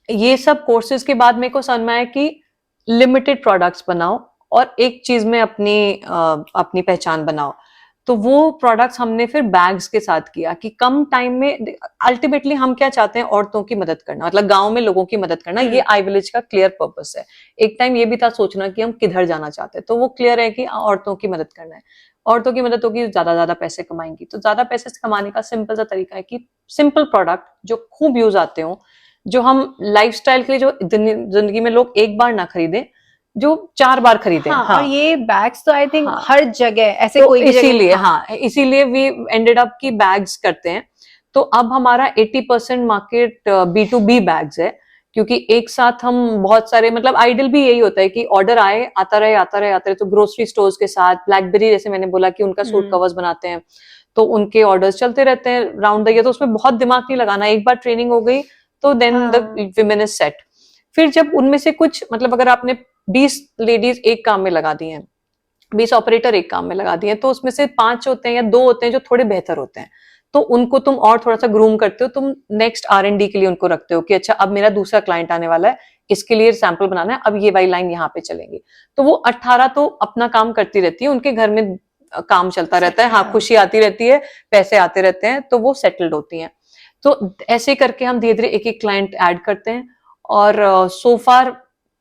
ये सब कोर्सेज के बाद मेरे को समझ में आया कि लिमिटेड प्रोडक्ट्स बनाओ और एक चीज में अपनी पहचान बनाओ. तो वो प्रोडक्ट्स हमने फिर बैग्स के साथ किया कि कम टाइम में. अल्टीमेटली हम क्या चाहते हैं, औरतों की मदद करना, मतलब गांव में लोगों की मदद करना. ये आई विलेज का क्लियर पर्पस है. एक टाइम ये भी था सोचना कि हम किधर जाना चाहते हैं, तो वो क्लियर है कि औरतों की मदद करना है. औरतों की मदद होगी, ज्यादा पैसे कमाएंगी. तो ज्यादा पैसे कमाने का सिंपल सा तरीका है कि सिंपल प्रोडक्ट जो खूब यूज आते हो, जो हम लाइफस्टाइल के लिए, जो जिंदगी में लोग एक बार ना खरीदे, जो 4 बार खरीदे. हाँ, हाँ. और ये बैग्स तो आई थिंक हाँ. हर जगह ऐसे तो कोई भी इसीलिए जगह. हाँ, इसीलिए वी एंडेड अप की बैग्स करते हैं. तो अब हमारा 80% मार्केट B2B बैग्स है, क्योंकि एक साथ हम बहुत सारे, मतलब आइडियल भी यही होता है कि ऑर्डर आए, आता रहे. तो ग्रोसरी स्टोर्स के साथ ब्लैकबेरी, जैसे मैंने बोला कि उनका सूट कवर्स बनाते हैं, तो उनके ऑर्डर्स चलते रहते हैं राउंड द ईयर. तो उसमें बहुत दिमाग नहीं लगाना. एक बार ट्रेनिंग हो गई तो then the women is set. फिर जब उनमें से कुछ, मतलब अगर आपने 20 लेडीज एक काम में लगा दी हैं, 20 ऑपरेटर एक काम में लगा दिए, तो उसमें से 5 होते हैं या 2 होते हैं जो थोड़े बेहतर होते हैं. तो उनको तुम और थोड़ा सा ग्रूम करते हो. तुम नेक्स्ट R&D के लिए उनको रखते हो कि अच्छा अब मेरा दूसरा क्लाइंट आने वाला है, इसके लिए सैंपल बनाना है, अब ये वाली लाइन यहाँ पे चलेंगी. तो वो 18 तो अपना काम करती रहती है, उनके घर में काम चलता रहता है. हाँ, खुशी आती रहती है, पैसे आते रहते हैं, तो वो सेटल्ड होती हैं. तो ऐसे करके हम धीरे धीरे एक एक क्लाइंट ऐड करते हैं. और सो फार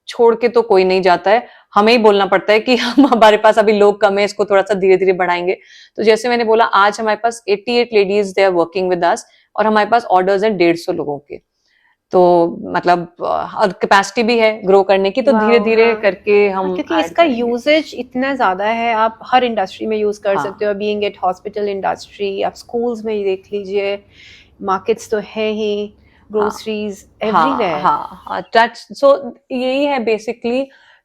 छोड़ के तो कोई नहीं जाता है. हमें ही बोलना पड़ता है कि हमारे पास अभी लोग कम है, इसको थोड़ा सा धीरे धीरे बढ़ाएंगे. तो जैसे मैंने बोला, आज हमारे पास 88 ladies they are working with us, और हमारे पास ऑर्डर्स हैं 150 लोगों के. तो मतलब और कैपेसिटी भी है ग्रो करने की, तो धीरे धीरे करके हम क्योंकि इसका यूजेज इतना ज्यादा है, आप हर इंडस्ट्री में यूज कर सकते हो. बीइंग इट हॉस्पिटल इंडस्ट्री, आप स्कूल्स में ही देख लीजिए, मार्केट्स तो है ही, ग्रोसरीज एवरीवेयर. हाँ, सो यही है बेसिकली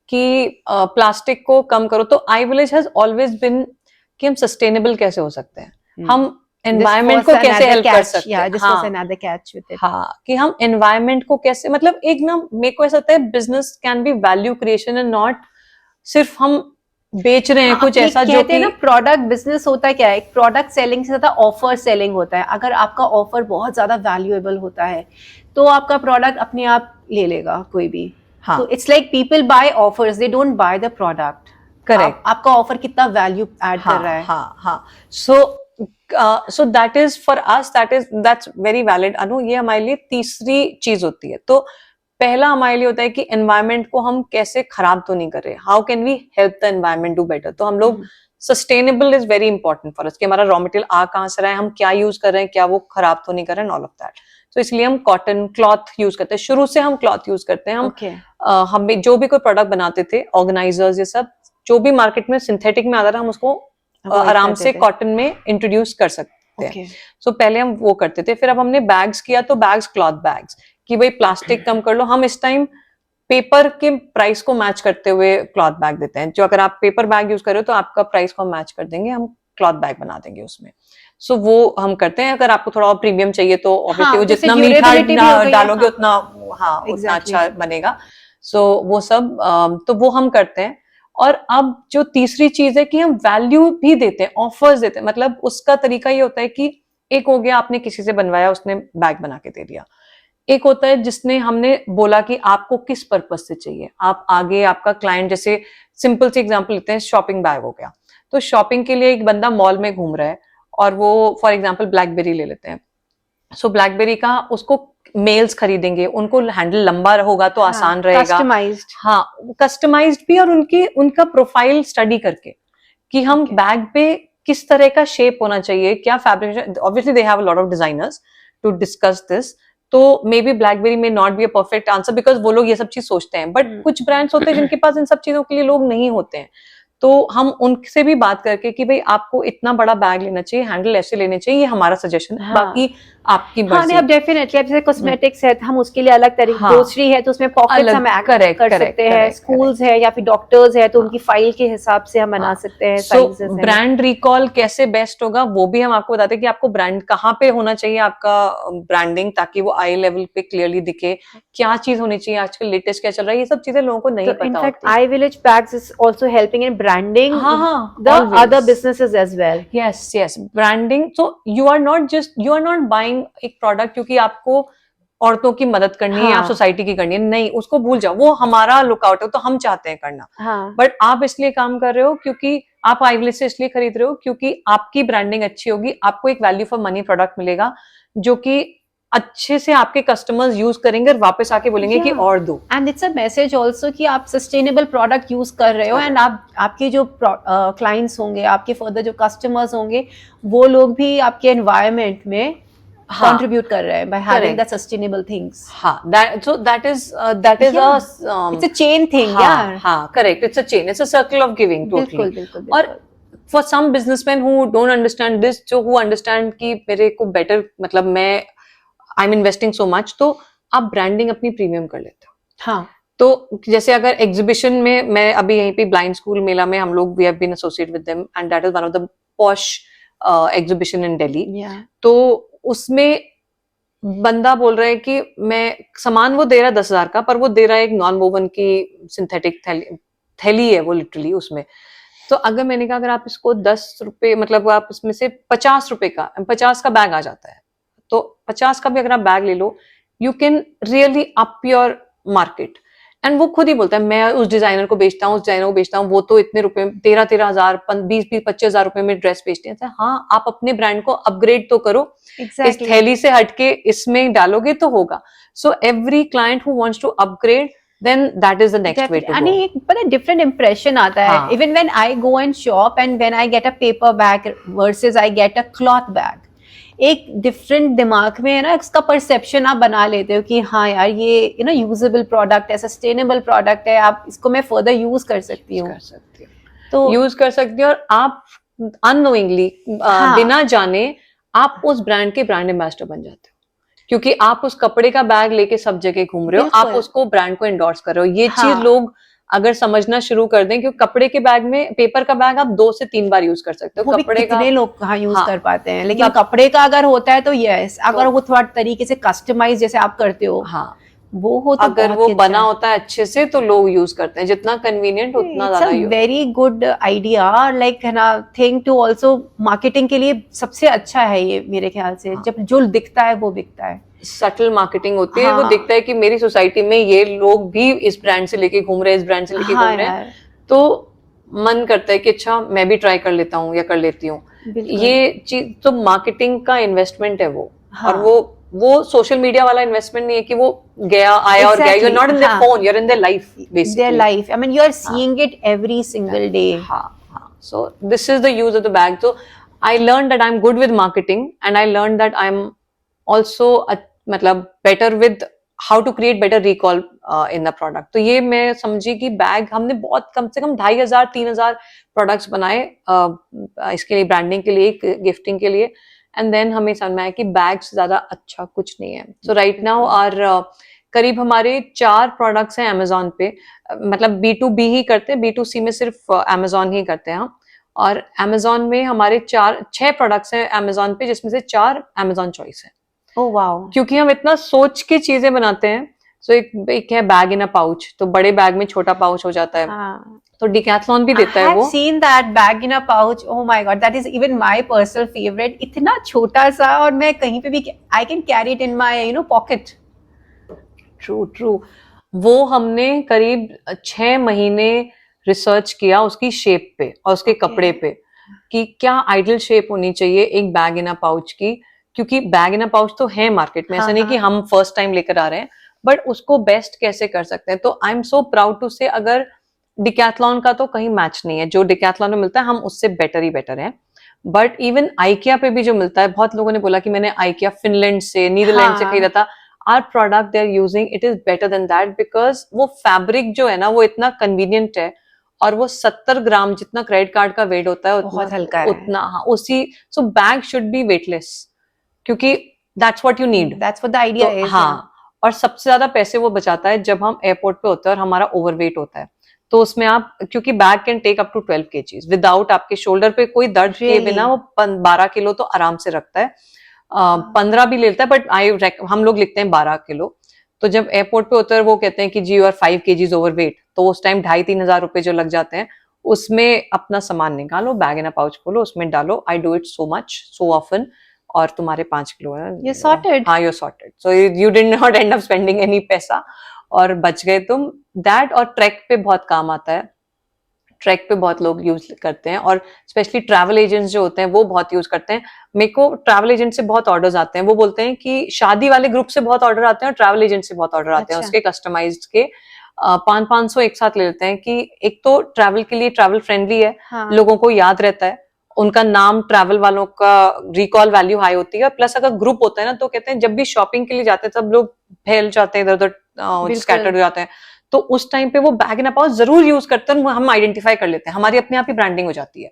कि प्लास्टिक को कम करो. तो आई विलेज हैज ऑलवेज बिन कि हम सस्टेनेबल कैसे हो सकते हैं, हम एनवायरमेंट को कैसे हेल्प कर सकते हैं. हाँ, कि हम एनवायरमेंट को कैसे, मतलब एक ना, मेरे को ऐसा लगता है business can be value creation and not सिर्फ हम बेच रहे हैं कुछ ऐसा जो कि ना प्रोडक्ट बिजनेस होता है. क्या है, एक प्रोडक्ट सेलिंग से ज्यादा ऑफर सेलिंग होता है. अगर आपका ऑफर बहुत ज्यादा वैल्यूएबल होता है तो आपका प्रोडक्ट अपने आप ले लेगा कोई भी. हाँ. तो it's like people buy offers, they don't buy the product. Correct. आपका ऑफर कितना वैल्यू ऐड कर रहा है. हाँ. So that is for us, that's very valid Anu. ये हमारे लिए तीसरी चीज होती है. तो पहला हमारे लिए होता है कि एनवायरमेंट को हम कैसे खराब तो नहीं कर रहे, how can we help the environment do better. तो हम लोग sustainable is very important for us, कि हमारा रॉ मटेरियल आ कहाँ से रहा है, हम क्या यूज कर रहे हैं, क्या वो खराब तो नहीं कर रहे हैं, ऑल ऑफ दैट. तो इसलिए हम कॉटन क्लॉथ यूज करते हैं. शुरू से हम क्लॉथ यूज करते हैं. हम जो भी कोई प्रोडक्ट बनाते थे, ऑर्गेनाइजर्स, ये सब जो भी मार्केट में सिंथेटिक में आ रहा है, हम उसको आराम से कॉटन में इंट्रोड्यूस कर सकते हैं. सो पहले हम वो करते थे. फिर अब हमने बैग्स किया, तो बैग्स क्लॉथ बैग्स, कि भाई प्लास्टिक कम कर लो. हम इस टाइम पेपर के प्राइस को मैच करते हुए क्लॉथ बैग देते हैं. जो अगर आप पेपर बैग यूज कर रहे हो तो आपका प्राइस को हम मैच कर देंगे, हम क्लॉथ बैग बना देंगे उसमें. सो वो हम करते हैं. अगर आपको थोड़ा और प्रीमियम चाहिए तो ऑब्वियसली वो जितना मीठा डालोगे उतना उतना अच्छा बनेगा. सो वो सब तो वो हम करते हैं. और अब जो तीसरी चीज है कि हम वैल्यू भी देते हैं, ऑफर्स देते हैं. मतलब उसका तरीका ये होता है कि एक हो गया आपने किसी से बनवाया, उसने बैग बना के दे दिया. एक होता है जिसने हमने बोला कि आपको किस पर्पज से चाहिए, आप आगे आपका क्लाइंट, जैसे सिंपल सी एग्जांपल लेते हैं, शॉपिंग बैग हो गया. तो शॉपिंग के लिए एक बंदा मॉल में घूम रहा है और वो फॉर एग्जांपल ब्लैकबेरी ले लेते हैं. सो ब्लैकबेरी का उसको मेल्स खरीदेंगे, उनको हैंडल लंबा होगा तो आसान रहेगा. कस्टमाइज्ड. हाँ, कस्टमाइज्ड भी, और उनका प्रोफाइल स्टडी करके कि हम बैग पे किस तरह का शेप होना चाहिए, क्या fabric. Obviously they have a lot of designers to discuss this. तो मे बी ब्लैकबेरी में not be a perfect answer, because वो लोग ये सब चीज सोचते हैं. बट कुछ ब्रांड्स होते हैं जिनके पास इन सब चीजों के लिए लोग नहीं होते हैं. तो हम उनसे भी बात करके कि भाई आपको इतना बड़ा बैग लेना चाहिए, हैंडल ऐसे लेने चाहिए, ये हमारा सजेशन है, हाँ। बाकी आपकी हाँ नहीं, मर्जी। अब डेफिनेटली अब जैसे कॉस्मेटिक्स है तो हम उसके लिए अलग तरीके, हाँ, ग्रोसरी है तो उसमें पॉकेट्स अलग, हम ऐड करेक्ट कर करेक्ट सकते हैं, करेक्ट स्कूल्स करेक्ट। है या फिर डॉक्टर्स है तो हाँ उनकी फाइल के हिसाब से हम बना हाँ, सकते हैं, सो साइजेस है। ब्रांड रिकॉल कैसे बेस्ट होगा वो भी हम आपको बताते हैं कि आपको ब्रांड कहाँ पे होना चाहिए, आपका ब्रांडिंग, ताकि वो आई लेवल पे क्लियरली दिखे, क्या चीज होनी चाहिए, आजकल लेटेस्ट क्या चल रहा है, ये सब चीजें लोगों को तो नहीं पता इनफैक्ट होती। I village bags is also helping in branding हाँ हाँ, the other always. Businesses as well. Yes yes, branding. So you are not buying एक प्रोडक्ट क्योंकि आपको औरतों की मदद करनी है या हाँ सोसाइटी की करनी है, नहीं, उसको भूल जाओ, वो हमारा लुकआउट है, तो हम चाहते हैं करना। हाँ बट आप इसलिए काम कर रहे हो क्योंकि आप आईविलेज से इसलिए खरीद रहे हो क्योंकि आपकी ब्रांडिंग अच्छी होगी, आपको एक वैल्यू फॉर मनी प्रोडक्ट मिलेगा जो कि अच्छे से आपके कस्टमर्स यूज करेंगे और वापस आके बोलेंगे कि और दो। And it's a message also कि आप सस्टेनेबल प्रोडक्ट यूज कर रहे हो, एंड आप आपके जो क्लाइंट्स होंगे, आपके फर्दर जो कस्टमर्स होंगे, वो लोग भी आपके एनवायरनमेंट में हाँ, कंट्रीब्यूट कर रहे हैं by having the correct. Sustainable things. हाँ, that is Yeah, a it's a chain thing, हाँ यार। हाँ, correct, it's a chain, it's a circle of giving totally. बिल्कुल बिल्कुल और बिल्कुल। For some businessman who don't understand this, जो who understand कि मेरे को बेटर, मतलब मैं I am investing so much, तो आप ब्रांडिंग अपनी प्रीमियम कर लेते हो। हाँ तो जैसे अगर एग्जीबिशन में, मैं अभी यहीं पे ब्लाइंड स्कूल मेला में हम लोग, we have been associate with them and that is one of the posh exhibition in Delhi. या तो उसमें बंदा बोल रहा है कि मैं, सामान वो दे रहा है 10,000 का, पर वो दे रहा है एक नॉन वोवन की सिंथेटिक थैली है वो लिटरली उसमें। तो अगर मैंने कहा अगर आप इसको 10 रुपए, मतलब आप इसमें से 50 रुपए का, 50 का बैग आ जाता है, तो 50 का भी अगर आप बैग ले लो, you can really up your market. And वो खुद ही बोलता है मैं उस डिजाइनर को बेचता हूँ, उस डिजाइनर को बेचता हूँ, वो तो इतने रुपए, 13,000 20,000 रुपए में ड्रेस बेचते हैं। हाँ, आप अपने ब्रांड को अपग्रेड तो करो, इस एग्जैक्टली। थैली से हटके इसमें डालोगे तो होगा। So every client who wants to upgrade, then that is the next way to and go. एक बड़ा डिफरेंट इम्प्रेशन आता है, हाँ, even when I go and shop and when I get a paper bag versus I get a cloth bag, एक different दिमाग में है ना, इसका परसेप्शन आप बना लेते हो कि हाँ यार ये यूजेबल प्रोडक्ट है, सस्टेनेबल प्रोडक्ट है, आप इसको मैं फर्दर यूज कर सकती हूँ। कर सकती हो, तो यूज कर सकती हो, और आप अननोइंगली, हाँ बिना जाने, आप उस ब्रांड के ब्रांड एम्बेसडर बन जाते हो, क्योंकि आप उस कपड़े का बैग लेके सब जगह घूम रहे हो, आप बिल्कुल। उसको ब्रांड को एंडोर्स कर रहे हो। ये हाँ चीज लोग अगर समझना शुरू कर दें, क्योंकि कपड़े के बैग में, पेपर का बैग आप 2 से 3 बार यूज कर सकते वो हो, भी कपड़े का। कितने लोग कहाँ यूज हाँ, कर पाते हैं, लेकिन कप- कपड़े का अगर होता है तो यस, अगर तो वो थोड़ा तरीके से कस्टमाइज जैसे आप करते हो, हाँ, वो हो तो अगर बहुत वो ही अच्छा बना है। होता है अच्छे से तो लोग यूज करते हैं, जितना कन्वीनियंट उतना इट्स अ ज्यादा वेरी गुड आइडिया, लाइक है ना, थिंग टू ऑल्सो मार्केटिंग के लिए सबसे अच्छा है ये मेरे ख्याल से। हाँ, जब जो दिखता है वो बिकता है। सटल मार्केटिंग होती है, वो हाँ दिखता है कि मेरी सोसाइटी में ये लोग भी इस ब्रांड से लेके घूम रहे हैं, इस ब्रांड से लेके हाँ घूम रहे हैं, यार तो मन करता है कि अच्छा मैं भी ट्राई कर लेता हूँ या कर लेती हूँ। बिल्कुल। ये चीज तो मार्केटिंग का इन्वेस्टमेंट है वो। और हाँ वो सोशल मीडिया वाला इन्वेस्टमेंट नहीं है कि वो गया आया और गया, you are exactly. Not in their हाँ, phone, you are in their life there basically. Life, I mean you are हाँ seeing it every single day. हाँ हाँ, so this is the use of the bag. तो I learn that I am good with marketing, and I learn that I am also, मतलब better with how to create better recall in the product. तो ये मैं समझी कि bag हमने बहुत कम से कम 2,500-3,000 प्रोडक्ट्स बनाए इसके लिए, ब्रांडिंग के लिए, गिफ्टिंग के लिए, एंड देन हमें समझ में आया कि बैग से ज्यादा अच्छा कुछ नहीं है। सो राइट नाउ आर करीब हमारे 4 प्रोडक्ट्स हैं अमेजोन पे, मतलब B2B ही करते हैं, B2C में सिर्फ अमेजोन ही करते हैं हम। और अमेजोन में हमारे 6 प्रोडक्ट्स हैं अमेजोन पे, जिसमें से 4 अमेजोन चॉइस है, ओह वाओ। क्योंकि हम इतना सोच के चीजें बनाते हैं। सो एक है बैग इन अ पाउच, तो बड़े बैग में छोटा पाउच हो जाता है, हाँ, तो डिकैथलॉन भी I देता है have वो। seen that bag in a pouch. Oh my god, that is even my personal favorite. इतना छोटा सा, और मैं कहीं पे भी I can carry it in my pocket. True true, वो हमने करीब 6 महीने रिसर्च किया उसकी शेप पे और उसके कपड़े पे, कि क्या आइडियल शेप होनी चाहिए एक बैग इन अ पाउच की, क्योंकि बैग इन अ पाउच तो है मार्केट में, ऐसा हाँ नहीं कि हाँ हम फर्स्ट टाइम लेकर आ रहे हैं, बट उसको बेस्ट कैसे कर सकते हैं। तो I am so proud to say, अगर डिकैथलॉन का तो कहीं मैच नहीं है, जो डिकैथलॉन में मिलता है हम उससे बेटर ही बेटर है। बट इवन आइकिया पे भी जो मिलता है, बहुत लोगों ने बोला कि मैंने आइकिया फिनलैंड से, नीदरलैंड से खरीदा था, our product they are using, it is better than that, because वो फैब्रिक जो है ना वो इतना कन्वीनियंट है, और वो 70 ग्राम जितना क्रेडिट कार्ड का वेट होता है बहुत हल्का है। उतना, हाँ उसी, सो बैग शुड बी वेटलेस, क्योंकि that's what you need. That's what the idea तो इज। हाँ, और सबसे ज्यादा पैसे वो बचाता है जब हम एयरपोर्ट पे होते हैं और हमारा ओवरवेट होता है, तो उसमें आप, क्योंकि bag can take up to 12 kgs without आपके शोल्डर पे कोई दर्द किए बिना, वो 12 किलो तो आराम से रखता है, 15 भी लेता है, बट हम लोग लिखते हैं 12 किलो। तो जब एयरपोर्ट पे होते हैं वो कहते हैं कि जी यू आर 5 kgs ओवरवेट, तो उस टाइम 2,500-3,000 रुपए जो लग जाते हैं, उसमें अपना सामान निकालो, बैग इन अ पाउच खोलो, उसमें डालो, I do it so much so often, और तुम्हारे 5 किलो है, You're sorted. हाँ you're sorted, so you did not end up spending any पैसा, और बच गए तुम। दैट, और ट्रैक पे बहुत काम आता है, ट्रैक पे बहुत लोग यूज करते हैं, और स्पेशली ट्रैवल एजेंट्स जो होते हैं वो बहुत यूज करते हैं। मेरे को ट्रैवल एजेंट से बहुत ऑर्डर्स आते हैं, वो बोलते हैं कि शादी वाले ग्रुप से बहुत ऑर्डर आते हैं और ट्रैवल एजेंट से बहुत ऑर्डर आते हैं अच्छा। उसके कस्टमाइज्ड के, 500-500 एक साथ ले लेते हैं, कि एक तो ट्रैवल के लिए ट्रैवल फ्रेंडली है, हाँ। लोगों को याद रहता है, उनका नाम ट्रैवल वालों का रिकॉल वैल्यू हाई होती है, प्लस अगर ग्रुप होता है ना, तो कहते हैं जब भी शॉपिंग के लिए जाते हैं सब लोग फैल जाते हैं, इधर उधर स्कैटर्ड हो जाते हैं, तो उस टाइम पे वो बैग इन अ पाउच जरूर यूज करते हैं, हम आइडेंटिफाई कर लेते हैं, हमारी अपने आप ही ब्रांडिंग हो जाती है।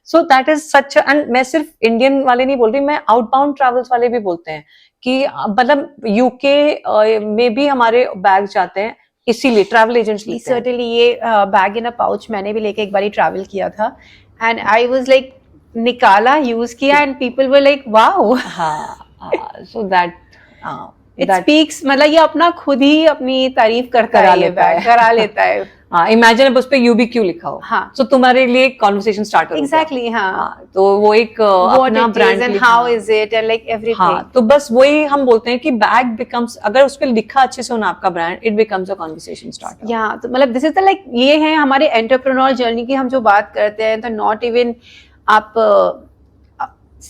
सो दैट इज सच, एंड मैं सिर्फ इंडियन वाले नहीं बोल रही, मैं आउटबाउंड ट्रैवल्स वाले भी बोलते हैं कि मतलब यूके में भी हमारे बैग जाते हैं, इसीलिए ट्रैवल एजेंट्स लेते हैं। सर्टेनली ये बैग इन अ पाउच मैंने भी लेके एक बारी ट्रैवल किया था, एंड आई वाज लाइक, निकाला, यूज किया, and people were like wow. हाँ, सो दैट इट स्पीक्स, मतलब ये अपना खुद ही अपनी तारीफ करता करा है, ये लेता बैग है। करा लेता है। हाँ, इमेजिन अब उस पे UBQ लिखा हो, हाँ। तो तुम्हारे लिए कॉन्वर्सेशन स्टार्ट हो गया। एग्जैक्टली, हाँ। हाँ, तो वो एक व्हाट अपना it brand is and how is it and like everything. हाँ, तो बस वही हम बोलते हैं कि बैग बिकम्स, अगर उस पे लिखा अच्छे से हो ना आपका brand, it becomes a conversation starter. या तो मतलब दिस इज द लाइक, ये है हमारे एंटरप्रेन्योर जर्नी की हम जो बात करते हैं, तो नॉट इवन आप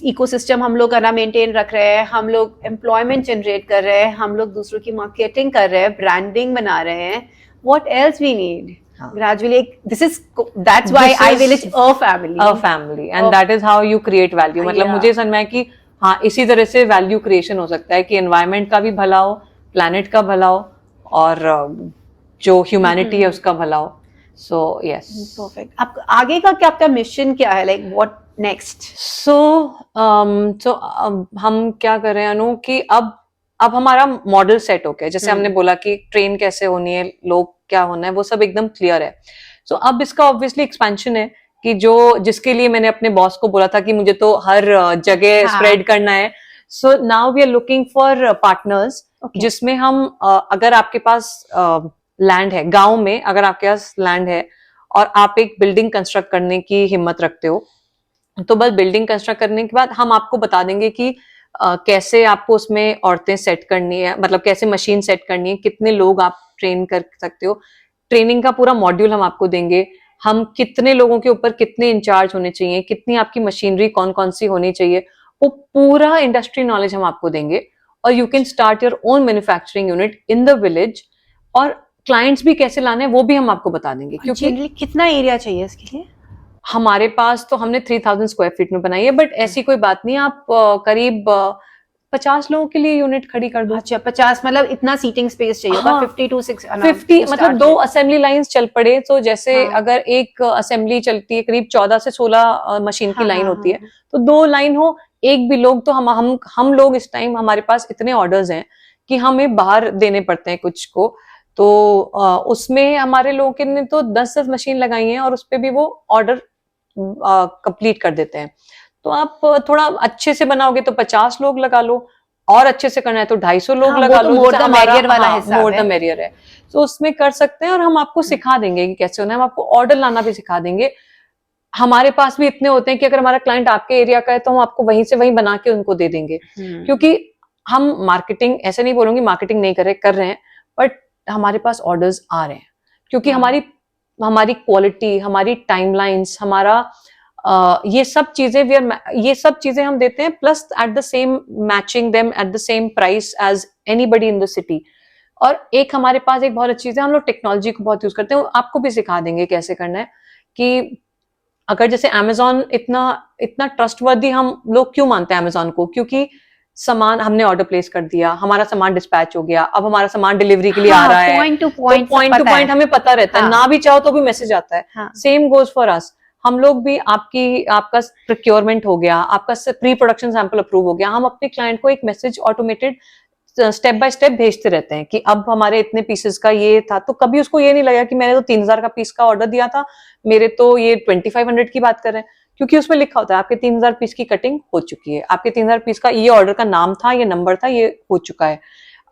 इकोसिस्टम हम लोग करना मेंटेन रख रहे हैं, हम लोग एम्प्लॉयमेंट जनरेट कर रहे हैं, हम लोग दूसरों की मार्केटिंग कर रहे हैं, ब्रांडिंग बना रहे हैं, what else we need gradually. This is, that's why I village a family, and that is how you create value. मतलब मुझे समझ में है कि हाँ, इसी तरह से वैल्यू क्रिएशन हो सकता है कि एनवायरमेंट का भी भला हो, प्लैनेट का भला हो, और जो ह्यूमैनिटी है उसका भला हो। So yes, perfect. आप आगे का क्या, आपका मिशन क्या है, लाइक व्हाट नेक्स्ट? सो हम क्या कर रहे हैं अनु, कि अब हमारा मॉडल सेट हो गया, जैसे हमने बोला कि ट्रेन कैसे होनी है, लोग क्या होना है, वो सब एकदम क्लियर है। सो अब इसका ऑब्वियसली एक्सपेंशन है, कि जो जिसके लिए मैंने अपने बॉस को बोला था कि मुझे तो हर जगह स्प्रेड करना है। So now we are looking for partners, जिसमें हम अगर आपके पास लैंड है, गांव में अगर आपके पास लैंड है और आप एक बिल्डिंग कंस्ट्रक्ट करने की हिम्मत रखते हो, तो बस बिल्डिंग कंस्ट्रक्ट करने के बाद हम आपको बता देंगे कि कैसे आपको उसमें औरतें सेट करनी है, मतलब कैसे मशीन सेट करनी है, कितने लोग आप ट्रेन कर सकते हो, ट्रेनिंग का पूरा मॉड्यूल हम आपको देंगे, हम कितने लोगों के ऊपर कितने इंचार्ज होने चाहिए, कितनी आपकी मशीनरी कौन कौन सी होनी चाहिए, वो पूरा इंडस्ट्री नॉलेज हम आपको देंगे, और you can start your own manufacturing unit in the village. और क्लाइंट्स भी कैसे लाने हैं वो भी हम आपको बता देंगे, क्योंकि कितना एरिया चाहिए इसके लिए? हमारे पास तो हमने 3,000 स्क्वायर फीट में बनाई है, बट ऐसी कोई बात नहीं, आप करीब 50 लोगों के लिए यूनिट खड़ी कर दो। अच्छा, 50 मतलब इतना सीटिंग स्पेस चाहिए होगा। 50 to 6 50 मतलब 2 असेंबली लाइंस चल पड़े, तो जैसे अगर एक असेंबली चलती है करीब 14 से 16 मशीन की लाइन होती है, तो 2 लाइन हो, एक भी लोग, तो हम लोग इस टाइम हमारे पास इतने ऑर्डर्स हैं कि हमें बाहर देने पड़ते हैं कुछ को, तो उसमें हमारे लोगों ने तो 10-10 मशीन लगाई हैं और उस पर भी वो ऑर्डर कंप्लीट कर देते हैं। तो आप थोड़ा अच्छे से बनाओगे तो 50 लोग लगा लो, और अच्छे से करना है तो 250 लोग लगा लो। मोर द मेरियर वाला हिसाब है, मोर द मेरियर है, तो उसमें कर सकते हैं, और हम आपको सिखा देंगे कि कैसे होना है, हम आपको ऑर्डर लाना भी सिखा देंगे। हमारे पास भी इतने होते हैं कि अगर हमारा क्लाइंट आपके एरिया का है तो हम आपको वहीं से वहीं बना के उनको दे देंगे, क्योंकि हम मार्केटिंग, ऐसे नहीं बोलूंगी मार्केटिंग नहीं कर रहे हैं, बट हमारे पास ऑर्डर्स आ रहे हैं, क्योंकि हमारी क्वालिटी, हमारी टाइमलाइंस, हमारा ये सब चीजें हम देते हैं, plus at the same matching them at the same price as anybody in the city. और एक हमारे पास एक बहुत अच्छी चीज है, हम लोग टेक्नोलॉजी को बहुत यूज करते हैं, आपको भी सिखा देंगे कैसे करना है। कि अगर जैसे अमेजोन इतना ट्रस्टवर्दी हम लोग क्यों मानते हैं अमेजोन को, क्योंकि सामान हमने ऑर्डर प्लेस कर दिया, हमारा सामान डिस्पैच हो गया, अब हमारा सामान डिलीवरी के लिए आ रहा है, पॉइंट टू तो पॉइंट पॉइंट टू पॉइंट हमें पता रहता है, हाँ। ना भी चाहो तो भी मैसेज आता है। हाँ। सेम गोज फॉर अस, हम लोग भी आपका प्रोक्योरमेंट हो गया, आपका प्री प्रोडक्शन सैंपल अप्रूव हो गया, हम अपने क्लाइंट को एक message automated step by step भेजते रहते हैं कि अब हमारे इतने पीसेस का ये था, तो कभी उसको ये नहीं लगा कि मैंने तो 3000 का पीस का ऑर्डर दिया था, मेरे तो ये 2500 की बात कर रहे हैं, क्योंकि उसमें लिखा होता है आपके 3000 पीस की कटिंग हो चुकी है, आपके 3000 पीस का ये ऑर्डर का नाम था, ये नंबर था, ये हो चुका है,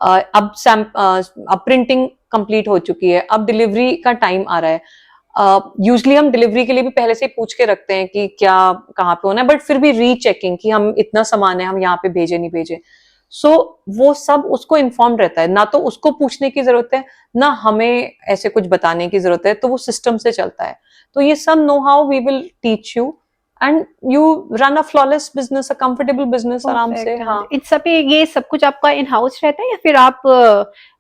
अब प्रिंटिंग कंप्लीट हो चुकी है, अब डिलीवरी का टाइम आ रहा है। यूजली हम डिलीवरी के लिए भी पहले से ही पूछ के रखते हैं कि क्या कहाँ पे होना है, बट फिर भी रीचेकिंग कि हम इतना सामान है, हम यहाँ पे भेजे नहीं भेजे, सो वो सब उसको इन्फॉर्म रहता है, ना तो उसको पूछने की जरूरत है, ना हमें ऐसे कुछ बताने की जरूरत है, तो वो सिस्टम से चलता है। तो ये सब know how we will teach you and you run a flawless business, a comfortable business आराम से। हाँ, इट्स सब ये सब कुछ आपका इन हाउस रहता है या फिर आप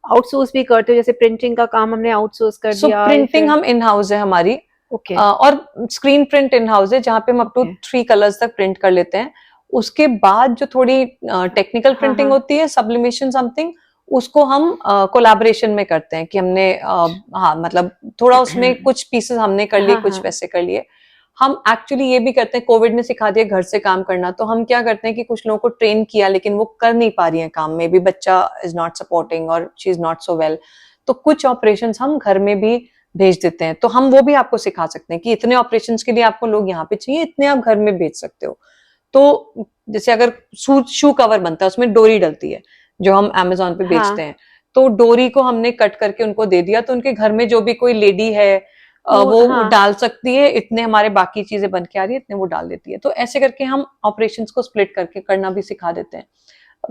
आउटसोर्स भी करते हो, जैसे प्रिंटिंग का काम हमने आउटसोर्स कर सो दिया? प्रिंटिंग हम इन हाउस है हमारी, ओके। और स्क्रीन प्रिंट इन हाउस है जहाँ पे हम अप टू 3 कलर्स तक प्रिंट कर लेते हैं। उसके बाद जो थोड़ी टेक्निकल हाँ, प्रिंटिंग हाँ। होती है, सब्लिमेशन समथिंग, उसको हम कोलैबोरेशन में करते हैं कि हमने हाँ मतलब थोड़ा उसमें कुछ पीसेस हमने कर लिए, हाँ, कुछ हाँ। वैसे कर लिए। हम एक्चुअली ये भी करते हैं, कोविड ने सिखा दिया घर से काम करना, तो हम क्या करते हैं कि कुछ लोगों को ट्रेन किया लेकिन वो कर नहीं पा रही हैं काम में, भी बच्चा इज नॉट सपोर्टिंग और she is not so well, तो कुछ ऑपरेशंस हम घर में भी भेज देते हैं, तो हम वो भी आपको सिखा सकते हैं कि इतने ऑपरेशंस के लिए आपको लोग यहाँ पे चाहिए, इतने आप घर में भेज सकते हो। तो जैसे अगर शू कवर बनता है, उसमें डोरी डलती है जो हम अमेजोन पे बेचते हाँ। हैं, तो डोरी को हमने कट करके उनको दे दिया, तो उनके घर में जो भी कोई लेडी है वो हाँ। डाल सकती है, इतने हमारे बाकी चीजें बन के आ रही है, इतने वो डाल देती है, तो ऐसे करके हम ऑपरेशंस को स्प्लिट करके करना भी सिखा देते हैं।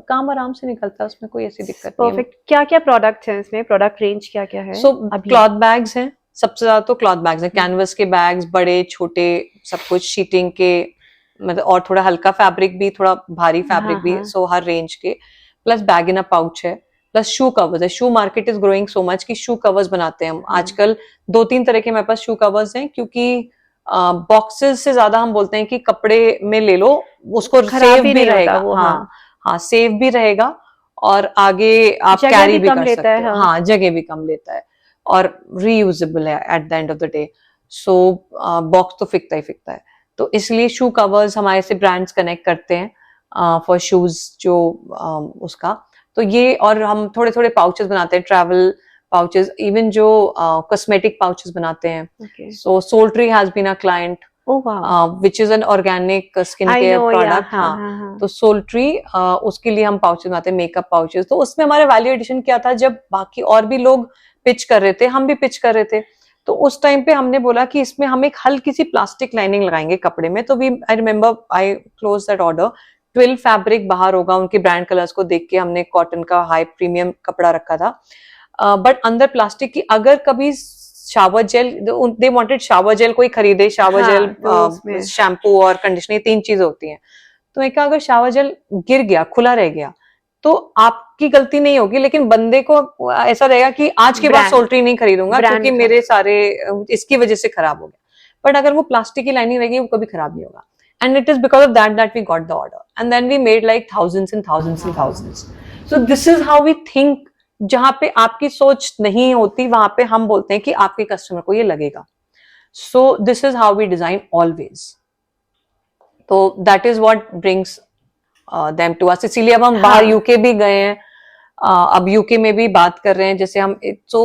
काम आराम से निकलता है, उसमें कोई ऐसी दिक्कत नहीं है। परफेक्ट। क्या क्या प्रोडक्ट्स हैं इसमें? प्रोडक्ट रेंज क्या क्या है सो अभी? क्लॉथ बैग्स हैं, सबसे ज्यादा तो क्लॉथ बैग्स हैं, कैनवस के बैग्स, बड़े छोटे सब कुछ, शीटिंग के, मतलब और थोड़ा हल्का फैब्रिक भी, थोड़ा भारी हाँ, फैब्रिक भी, हाँ। सो हर रेंज के, plus bag in a pouch है, प्लस शू कवर्स है। Shoe market is growing so much कि शू कवर्स बनाते हैं हम आजकल, 2-3 तरह के हमारे पास शू कवर्स हैं, क्योंकि बॉक्सेस से ज्यादा हम बोलते हैं कि कपड़े में ले लो, उसको खराब सेव भी भी नहीं होता रहेगा। वो। हाँ, हाँ। हाँ सेव भी रहेगा, और आगे आप जगह कैरी भी भी कम कर लेता सकते है। हो। हाँ। हाँ, जगह भी कम लेता है, और रीयूजेबल है at the end of the day. So box तो फिकता ही फिकता है, तो इसलिए शू कवर्स हमारे से ब्रांड्स कनेक्ट करते हैं फॉर शूज जो उसका, तो ये, और हम थोड़े थोड़े पाउचेस बनाते हैं, ट्रैवल पाउचेस, इवन जो कॉस्मेटिक पाउचेस बनाते हैं। Okay. So Soultree has been a client oh wow. Which is an organic skin eye care no yeah. Product. हाँ, हाँ, हाँ, हाँ। तो सोल्ट्री उसके लिए हम पाउचेस बनाते हैं, मेकअप पाउचेस, तो उसमें हमारा वैल्यू एडिशन क्या था, जब बाकी और भी लोग पिच कर रहे थे, हम भी पिच कर रहे थे, तो उस टाइम पे हमने बोला कि इसमें हम एक हल्की सी प्लास्टिक लाइनिंग लगाएंगे कपड़े में, तो we I remember I close that order, 12 fabric बाहर होगा, उनके ब्रांड कलर्स को देख के हमने कॉटन का हाई प्रीमियम कपड़ा रखा था, बट अंदर प्लास्टिक की, अगर कभी shower gel, they wanted shower gel, कोई खरीदे शावर जेल, हाँ, तो उसमें शैम्पू और कंडीशनर, 3 चीजें होती हैं, तो मैं कहा अगर शावर जेल गिर गया, खुला रह गया, तो आपकी गलती नहीं होगी, लेकिन बंदे को ऐसा रहेगा कि आज के बाद ब्रांड सोल्ट्री नहीं खरीदूंगा क्योंकि ब्रांड मेरे सारे इसकी वजह से खराब हो गया, बट अगर वो प्लास्टिक की लाइनिंग रहेगी वो कभी खराब नहीं होगा, and it is because of that we got the order, and then we made like thousands and thousands and thousands. So this is how we think, जहां पे आपकी सोच नहीं होती वहां पे हम बोलते हैं कि आपके कस्टमर को ये लगेगा, so this is how we design always, तो that is what brings them to us, इसीलिए अब हम बाहर हाँ। यूके भी गए हैं, अब यूके में भी बात कर रहे हैं, जैसे हम, so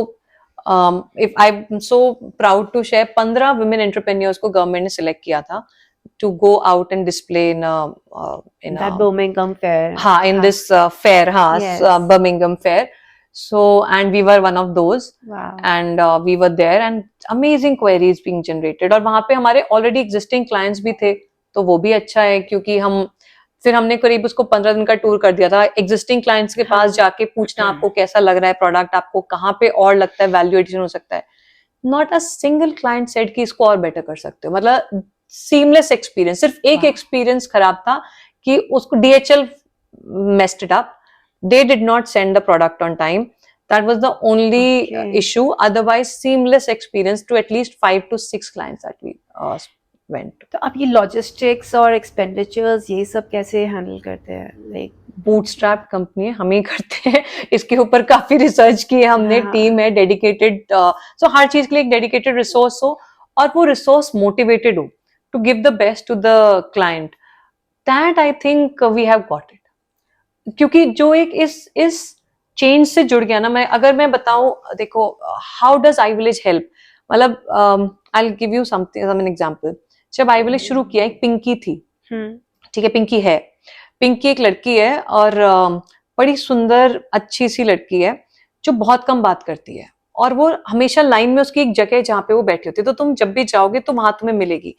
if I am so proud to share, 15 women entrepreneurs को गवर्नमेंट ने सिलेक्ट किया था to go out and display in that Birmingham fair. हाँ, in हाँ। this fair, हाँ, Yes. Birmingham fair. So, and we were one of those, wow. and we were there, and amazing queries being generated. और वहां पे हमारे already existing clients भी थे, तो वो भी अच्छा है, क्योंकि हम फिर हमने करीब उसको 15 दिन का टूर कर दिया था, एग्जिस्टिंग क्लाइंट्स के पास हाँ। जाके पूछना आपको कैसा लग रहा है प्रोडक्ट, आपको कहाँ पे और लगता है वैल्यू एडिशन हो सकता है। Not a single client said कि इसको और बेटर कर सकते हो, मतलब सीमलेस एक्सपीरियंस, सिर्फ एक एक्सपीरियंस खराब था कि उसको DHL messed it up. They did not send the product on time. That was the only Okay. issue. Otherwise, seamless experience to at least 5 to 6 clients that we went to. तो आप ये logistics और expenditures ये सब कैसे handle करते हैं? Like bootstrap company है, हम ही करते हैं। इसके ऊपर काफी रिसर्च की है हमने, हाँ। टीम है डेडिकेटेड, सो हर चीज के लिए एक डेडिकेटेड रिसोर्स हो और वो रिसोर्स मोटिवेटेड हो to give the best to the client. That I think we have got it. क्योंकि जो एक इस चेंज से जुड़ गया ना, मैं बताऊं, देखो how does I village help, मतलब I give you something an example. जब आई विलेज शुरू किया, एक पिंकी थी, ठीक है, पिंकी है, पिंकी एक लड़की है और बड़ी सुंदर अच्छी सी लड़की है जो बहुत कम बात करती है, और वो हमेशा लाइन में, उसकी एक जगह है जहाँ पे वो बैठी होती है, तो तुम जब भी जाओगे तो वहां तुम्हें मिलेगी,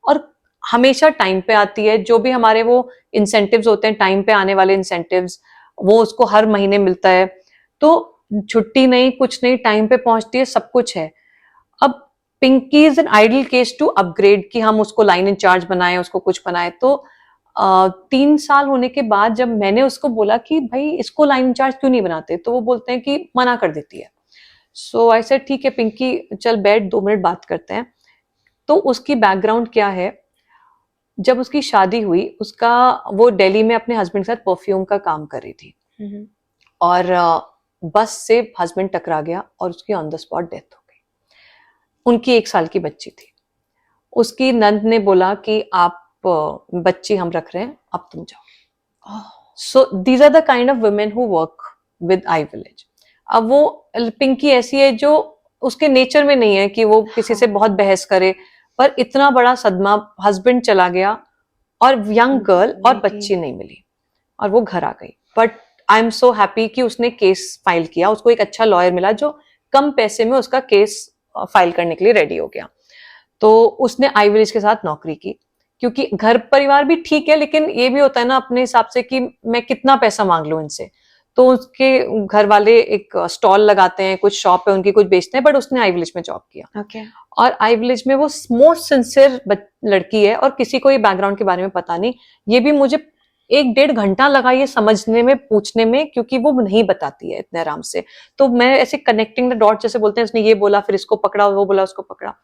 और हमेशा टाइम पे आती है। जो भी हमारे वो इंसेंटिव्स होते हैं, टाइम पे आने वाले इंसेंटिव्स, वो उसको हर महीने मिलता है, तो छुट्टी नहीं कुछ नहीं, टाइम पे पहुंचती है, सब कुछ है। अब Pinky is an ideal case to upgrade, कि हम उसको लाइन इंचार्ज बनाए, उसको कुछ बनाए। तो 3 साल होने के बाद जब मैंने उसको बोला कि भाई इसको लाइन इंचार्ज क्यों नहीं बनाते, तो वो बोलते हैं कि मना कर देती है। सो आई सेड ठीक है पिंकी, चल बैठ, 2 मिनट बात करते हैं। तो उसकी बैकग्राउंड क्या है, जब उसकी शादी हुई, उसका, वो दिल्ली में अपने हस्बैंड के साथ परफ्यूम का काम कर रही थी, और बस से हस्बैंड टकरा गया और उसकी ऑन द स्पॉट डेथ हो गई। उनकी 1 साल की बच्ची थी। उसकी नंद ने बोला कि आप बच्ची हम रख रहे हैं, अब तुम जाओ। So these are the kind of women who work with I village. अब वो पिंकी ऐसी है जो उसके नेचर में नहीं है कि वो किसी से बहुत बहस करे, पर इतना बड़ा सदमा, हस्बैंड चला गया और यंग गर्ल और बच्ची नहीं मिली, और वो घर आ गई। But I am so happy कि उसने केस फाइल किया, उसको एक अच्छा लॉयर मिला जो कम पैसे में उसका केस फाइल करने के लिए रेडी हो गया। तो उसने आई विलेज के साथ नौकरी की, क्योंकि घर परिवार भी ठीक है, लेकिन ये भी होता है ना अपने हिसाब से कि मैं कितना पैसा मांग लूं इनसे। तो उसके घर वाले एक स्टॉल लगाते हैं, कुछ शॉप है उनकी, कुछ बेचते हैं, बट उसने आई विलेज में जॉब किया। ओके। और आई विलेज में वो मोस्ट सिंसियर लड़की है, और किसी को ये बैकग्राउंड के बारे में पता नहीं। ये भी मुझे 1-1.5 घंटा लगा ये समझने में, पूछने में, क्योंकि वो नहीं बताती है इतने आराम से। तो मैं ऐसे कनेक्टिंग द डॉट जैसे बोलते हैं, उसने ये बोला फिर इसको पकड़ा, वो बोला उसको पकड़ा।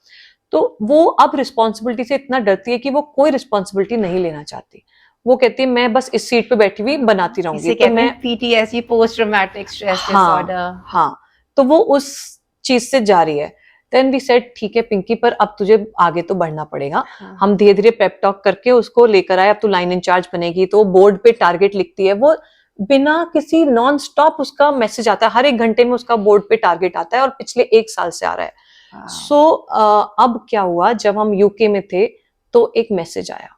तो वो अब रिस्पॉन्सिबिलिटी से इतना डरती है कि वो कोई रिस्पॉन्सिबिलिटी नहीं लेना चाहती। वो कहती है मैं बस इस सीट पे बैठी हुई बनाती रहूंगी। तो मैं PTSD, post traumatic stress disorder. हाँ, तो वो उस चीज से जा रही है। देन वी सेड ठीक है पिंकी, पर अब तुझे आगे तो बढ़ना पड़ेगा। हम धीरे धीरे पेप टॉक करके उसको लेकर आए, अब तू लाइन इंचार्ज बनेगी। तो बोर्ड पे टारगेट लिखती है वो, बिना किसी, नॉन स्टॉप उसका मैसेज आता है, हर 1 घंटे में उसका बोर्ड पे टारगेट आता है, और पिछले 1 साल से आ रहा है। सो अब क्या हुआ, जब हम यूके में थे तो एक मैसेज आया,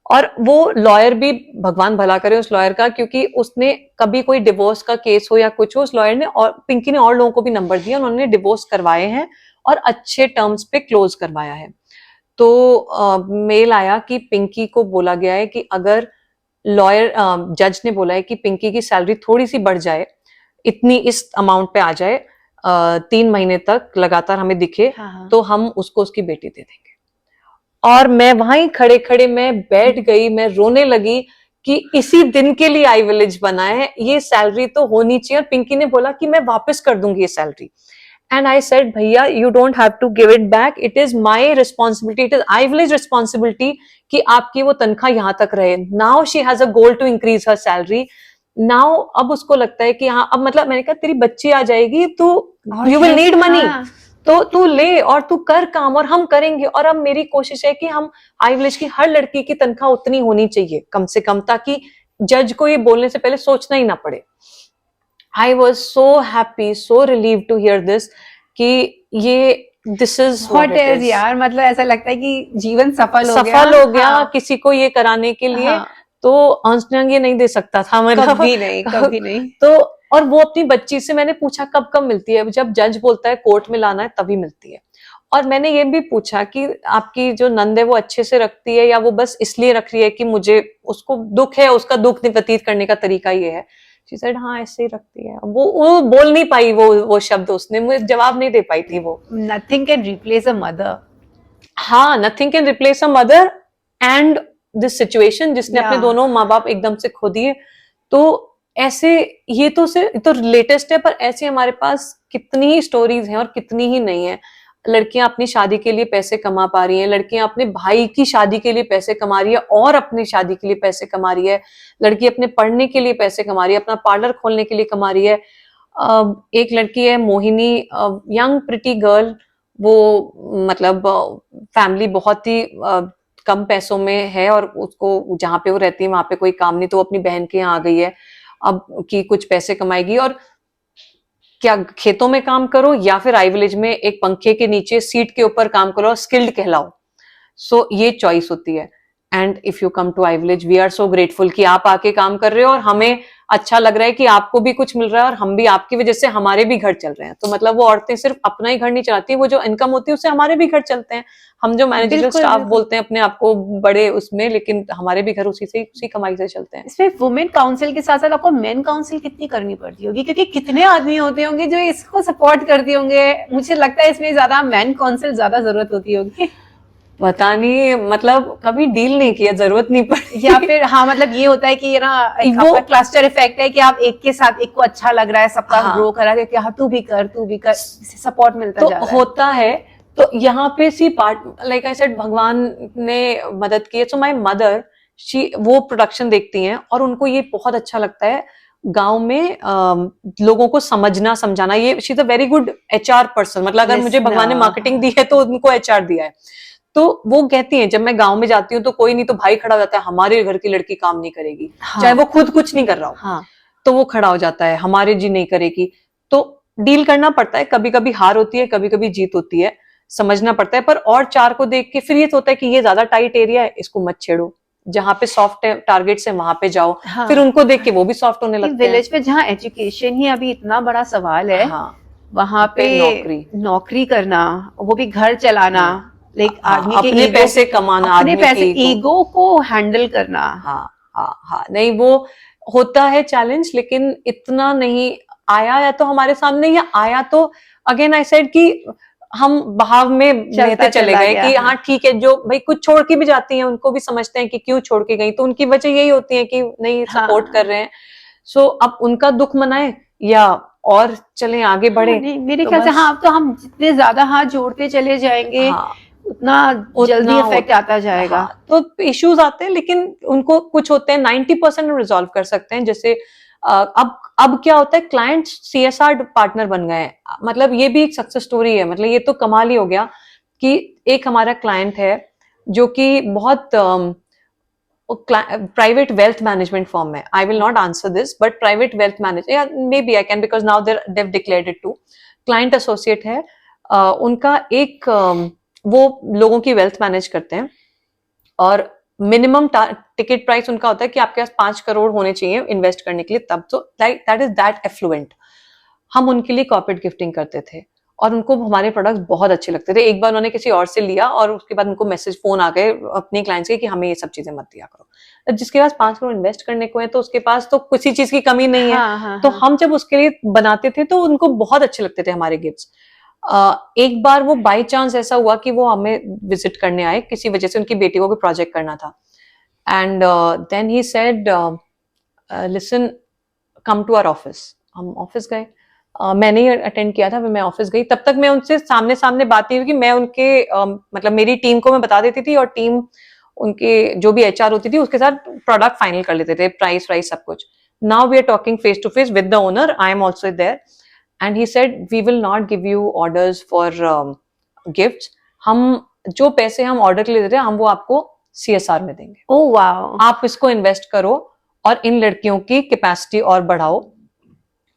और वो लॉयर भी भगवान भला करे उस लॉयर का, क्योंकि उसने कभी कोई डिवोर्स का केस हो या कुछ हो, उस लॉयर ने, और पिंकी ने और लोगों को भी नंबर दिया, उन्होंने डिवोर्स करवाए हैं और अच्छे टर्म्स पे क्लोज करवाया है। तो मेल आया कि पिंकी को बोला गया है कि अगर लॉयर, जज ने बोला है कि पिंकी की सैलरी थोड़ी सी बढ़ जाए, इतनी इस अमाउंट पे आ जाए, 3 महीने तक लगातार हमें दिखे, तो हम उसको उसकी बेटी दे देंगे। और मैं वहां खड़े खड़े मैं बैठ गई, मैं रोने लगी कि इसी दिन के लिए आई विलेज बना है, ये सैलरी तो होनी चाहिए। और पिंकी ने बोला कि मैं वापस कर दूंगी ये सैलरी। एंड आई सेड भैया you don't have to give it back, it is my responsibility, it is I village responsibility कि आपकी वो तनख्वाह यहां तक रहे। Now she has a goal to increase her salary. Now अब उसको लगता है कि हाँ, अब मतलब मैंने कहा तेरी बच्ची आ जाएगी तो यू विल नीड मनी, तो तू ले और तू कर काम, और हम करेंगे। और अब मेरी कोशिश है कि हम आई विलेज की हर लड़की की तनख्वाह उतनी होनी चाहिए कम से कम, ताकि जज को ये बोलने से पहले सोचना ही ना पड़े। I was so happy, so relieve to hear this कि ये दिस इज व्हाट इज यार, मतलब ऐसा लगता है कि जीवन सफल हो गया किसी को ये कराने के लिए। तो अंशनांग ये नहीं दे सकता था, मतलब कभी नहीं। तो और वो अपनी बच्ची से मैंने पूछा कब कब मिलती है, जब जज बोलता है कोर्ट में लाना है तभी मिलती है। और मैंने ये भी पूछा कि आपकी जो नंद है वो अच्छे से रखती है, या वो बस इसलिए रख रही है कि मुझे उसको दुख है, उसका दुख व्यतीत करने का तरीका ये है। शी सेड हाँ ऐसे ही रखती है। वो बोल नहीं पाई वो शब्द, उसने मुझे जवाब नहीं दे पाई थी वो। Nothing can replace a mother. हाँ, nothing can replace a mother and this situation जिसने अपने दोनों माँ बाप एकदम से खो दिए। तो ऐसे ये तो लेटेस्ट है, पर ऐसे हमारे पास कितनी ही स्टोरीज हैं और कितनी ही नहीं है। लड़कियां अपनी शादी के लिए पैसे कमा पा रही हैं, लड़कियां अपने भाई की शादी के लिए पैसे कमा रही है और अपनी शादी के लिए पैसे कमा रही है, लड़की अपने पढ़ने के लिए पैसे कमा रही है, अपना पार्लर खोलने के लिए कमा रही है। एक लड़की है मोहिनी, यंग प्रिटी गर्ल, वो मतलब फैमिली बहुत ही कम पैसों में है और उसको जहाँ पे वो रहती है वहां पे कोई काम नहीं, तो वो अपनी बहन के यहाँ आ गई है अब कि कुछ पैसे कमाएगी। और क्या खेतों में काम करो या फिर आई विलेज में एक पंखे के नीचे सीट के ऊपर काम करो और स्किल्ड कहलाओ। सो ये चॉइस होती है। And if you come to I village, we are so grateful कि आप आके काम कर रहे हो और हमें अच्छा लग रहा है कि आपको भी कुछ मिल रहा है और हम भी आपकी वजह से हमारे भी घर चल रहे हैं। तो मतलब वो औरतें सिर्फ अपना ही घर नहीं चलाती, वो जो इनकम होती है उससे हमारे भी घर चलते हैं। हम जो मैनेजर बिल्कुल स्टाफ बिल्कुल। बोलते हैं अपने आप को बड़े उसमें, लेकिन हमारे भी घर उसी कमाई से चलते हैं। इसमें वुमेन काउंसिल के साथ साथ आपको मेन काउंसिल कितनी करनी पड़ती होगी, क्योंकि कितने आदमी होते होंगे जो इसको सपोर्ट करते होंगे। मुझे लगता है इसमें ज्यादा मेन काउंसिल ज्यादा जरूरत होती होगी। पता नहीं, मतलब कभी डील नहीं किया, जरूरत नहीं पड़ी। या फिर हाँ, मतलब ये होता है कि ये ना एक वो आपका क्लस्टर इफेक्ट है कि आप एक के साथ एक को अच्छा लग रहा है, सबका हाँ। ग्रो करा है कि हाँ तू भी कर, सपोर्ट मिलता तो जा रहा है। होता है। तो यहाँ पे see part, like I said, भगवान ने मदद की है। सो माय मदर, वो प्रोडक्शन देखती हैं और उनको ये बहुत अच्छा लगता है गांव में लोगों को समझना समझाना। ये she is a very good HR person, मतलब अगर मुझे भगवान ने मार्केटिंग दी है तो उनको एचआर दिया है। तो वो कहती हैं जब मैं गांव में जाती हूँ तो कोई नहीं तो भाई खड़ा हो जाता है, हमारे घर की लड़की काम नहीं करेगी, हाँ। चाहे वो खुद कुछ नहीं कर रहा हो। हाँ। तो वो खड़ा हो जाता है, हमारे जी नहीं करेगी। तो डील करना पड़ता है, कभी कभी हार होती है, कभी कभी जीत होती है, समझना पड़ता है। पर और चार को देख के फिर ये होता है कि ये ज्यादा टाइट एरिया है, इसको मत छेड़ो, जहां पे सॉफ्ट टारगेट्स है वहां पे जाओ। हाँ। फिर उनको देख के वो भी सॉफ्ट होने लगते हैं। विलेज में जहाँ एजुकेशन ही अभी इतना बड़ा सवाल है, हाँ, वहां पे नौकरी करना, वो भी घर चलाना, लाइक हाँ, आदमी के अपने ईगो, पैसे कमाना, अपने आदमी पैसे की ईगो को हैंडल करना। हाँ हाँ हाँ, नहीं वो होता है चैलेंज, लेकिन इतना नहीं आया, या तो हमारे सामने या आया तो अगेन आई सेड कि हम बहाव में बहते चले गए कि हाँ ठीक है, जो भाई कुछ छोड़ के भी जाती हैं उनको भी समझते हैं कि क्यों छोड़ के गई, तो उनकी वजह यही होती है कि नहीं सपोर्ट कर रहे हैं। सो अब उनका दुख मनाए या और चलें आगे बढ़े। हाँ, नहीं मेरे तो ख्याल से बस हाँ, अब तो हम जितने ज्यादा हाथ जोड़ते चले जाएंगे हाँ, उतना जल्दी इफेक्ट आता जाएगा। हाँ, तो इश्यूज आते हैं, लेकिन उनको कुछ होते हैं 90% रिजॉल्व कर सकते हैं। जैसे अब क्या होता है, क्लाइंट सीएसआर पार्टनर बन गए हैं, मतलब ये भी एक सक्सेस स्टोरी है। मतलब ये तो कमाल ही हो गया कि एक हमारा क्लाइंट है जो कि बहुत प्राइवेट वेल्थ मैनेजमेंट फर्म है। I will not answer this, but private wealth manager, may be I can because now they've declared it too. Client associate है उनका एक वो लोगों की वेल्थ मैनेज करते हैं और मिनिमम टिकट प्राइस उनका होता है कि आपके पास 5 करोड़ होने चाहिए इन्वेस्ट करने के लिए, तब तो दैट इज दैट एफ्लुएंट। हम उनके लिए कॉर्पोरेट गिफ्टिंग करते थे और उनको हमारे प्रोडक्ट्स बहुत अच्छे लगते थे। एक बार उन्होंने किसी और से लिया और उसके बाद उनको मैसेज फोन आ गए अपने क्लाइंट्स के कि हमें ये सब चीजें मत दिया करो। जिसके पास 5 करोड़ इन्वेस्ट करने को है तो उसके पास तो किसी चीज की कमी नहीं है। हाँ, तो हम जब उसके लिए बनाते थे तो उनको बहुत अच्छे लगते थे हमारे गिफ्ट्स। एक बार वो बाय चांस ऐसा हुआ कि वो हमें विजिट करने आए, किसी वजह से उनकी बेटी को कोई प्रोजेक्ट करना था। And then he said listen, come to our office. हम ऑफिस गए, मैंने ही अटेंड किया था, मैं ऑफिस गई। तब तक मैं उनसे सामने सामने बात नहीं हुई कि मैं उनके मतलब मेरी टीम को मैं बता देती थी और टीम उनके जो भी एचआर होती थी उसके साथ प्रोडक्ट फाइनल कर लेते थे, प्राइस वाइस सब कुछ। Now we are talking face to face with the owner, I am also there and he said we will not give you orders for gifts. हम जो पैसे हम ऑर्डर के लिए देते हैं हम वो आपको सीएसआर में देंगे। Oh wow. आप इसको इन्वेस्ट करो और इन लड़कियों की कैपेसिटी और बढ़ाओ।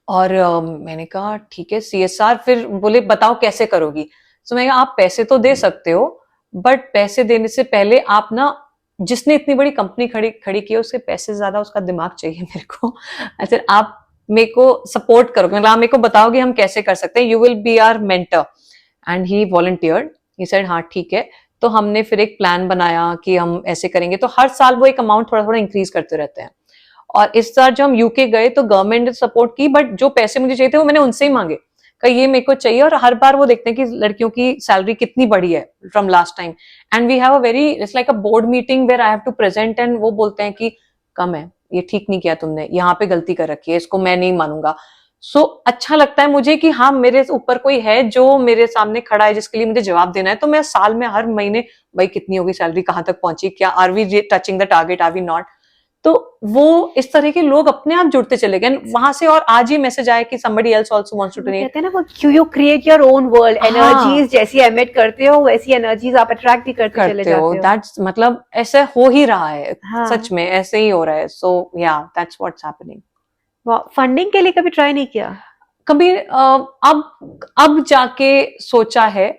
और मैंने कहा ठीक है सीएसआर। फिर बोले बताओ कैसे करोगी। तो मैंने कहा आप पैसे तो दे सकते हो, बट पैसे देने से पहले आप ना, जिसने इतनी बड़ी कंपनी खड़ी की है उसके पैसे ज्यादा उसका दिमाग चाहिए मेरे को। ऐसे आप मेरे को सपोर्ट करोगे, मतलब आप मेरे को बताओगे हम कैसे कर सकते हैं, you will be our mentor. And he volunteered, he said हाँ ठीक है। तो हमने फिर एक प्लान बनाया कि हम ऐसे करेंगे। तो हर साल वो एक अमाउंट थोड़ा थोड़ा इंक्रीज करते रहते हैं। और इस बार जब हम यूके गए तो गवर्नमेंट ने सपोर्ट की, बट जो पैसे मुझे चाहिए थे वो मैंने उनसे ही मांगे, कहा ये मेरे को चाहिए। और हर बार वो देखते हैं कि लड़कियों की सैलरी कितनी बढ़ी है from last time. And we have a very, it's like a board meeting where I have to present, and वो बोलते हैं कि कम है, ये ठीक नहीं किया तुमने, यहाँ पे गलती कर रखी है, इसको मैं नहीं मानूंगा। सो अच्छा लगता है मुझे कि हाँ मेरे ऊपर कोई है जो मेरे सामने खड़ा है जिसके लिए मुझे जवाब देना है। तो मैं साल में हर महीने भाई कितनी होगी सैलरी, कहाँ तक पहुंची, क्या are we touching the target, are we not. तो वो इस तरह के लोग अपने आप जुड़ते चले गए वहां से। और आज ही मैसेज आया कि somebody else also wants to वो donate। कहते हैं ना, वो you create your own world, हाँ एनर्जीज जैसी एमिट करते हो वैसी एनर्जीज आप अट्रैक्ट भी करते चले करते हो, जाते हो। दैट्स मतलब ऐसे हो ही रहा है, सच हाँ, में ऐसे ही हो रहा है। सो या दैट्स व्हाट्स हैपनिंग। फंडिंग के लिए कभी ट्राई नहीं किया? कभी अब जाके सोचा है